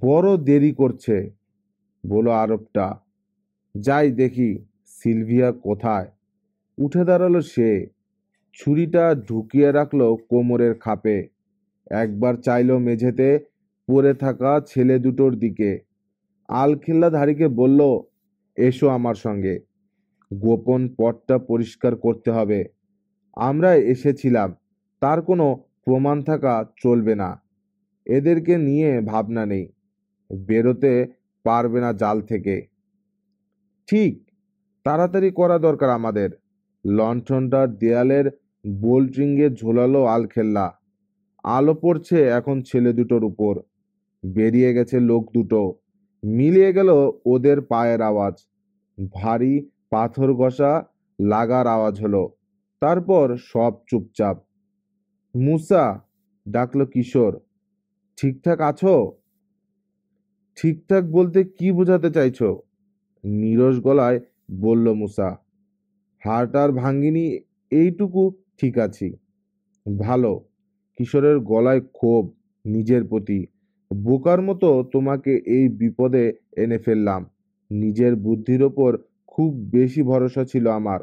বড় দেরি করছে, বলো আরবটা। যাই দেখি সিলভিয়া কোথায়। উঠে দাঁড়ালো সে, ছুরিটা ঢুকিয়ে রাখলো কোমরের খাপে। একবার চাইলো মেঝেতে, পড়ে থাকা ছেলে দুটোর দিকে। আলখিল্লাধারীকে বলল, এসো আমার সঙ্গে, গোপন পথটা পরিষ্কার করতে হবে। আমরা এসেছিলাম, তার কোনো প্রমাণ থাকা চলবে না। এদেরকে নিয়ে ভাবনা নেই, বেরোতে পারবে না জাল থেকে। ঠিক, তাড়াতাড়ি করা দরকার আমাদের। লণ্ঠনটা দেয়ালের বোল্টরিংয়ে ঝোলালো আলখেল্লা। আলো পড়ছে এখন ছেলে দুটোর উপর। বেরিয়ে গেছে লোক দুটো, মিলিয়ে গেল ওদের পায়ের আওয়াজ। ভারী পাথর ঘষা লাগার আওয়াজ হলো। তারপর সব চুপচাপ। মুসা, ডাকলো কিশোর, ঠিকঠাক আছো? ঠিকঠাক বলতে কি বোঝাতে চাইছো? নীরস গলায় বলল মুসা। হাড় আর ভাঙ্গিনি, এইটুকু ঠিক আছি। ভালো। কিশোরের গলায় ক্ষোভ নিজের প্রতি। বোকার মতো তোমাকে এই বিপদে এনে ফেললাম। নিজের বুদ্ধির ওপর খুব বেশি ভরসা ছিল আমার।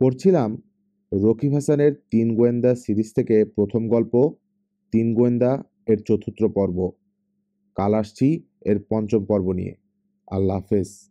পড়ছিলাম রকিব হাসানের ৩ গোয়েন্দা সিরিজ থেকে প্রথম গল্প ৩ গোয়েন্দা এর ৪র্থ পর্ব। কাল আসছি এর ৫ম পর্ব নিয়ে। আল্লাহ হাফেজ।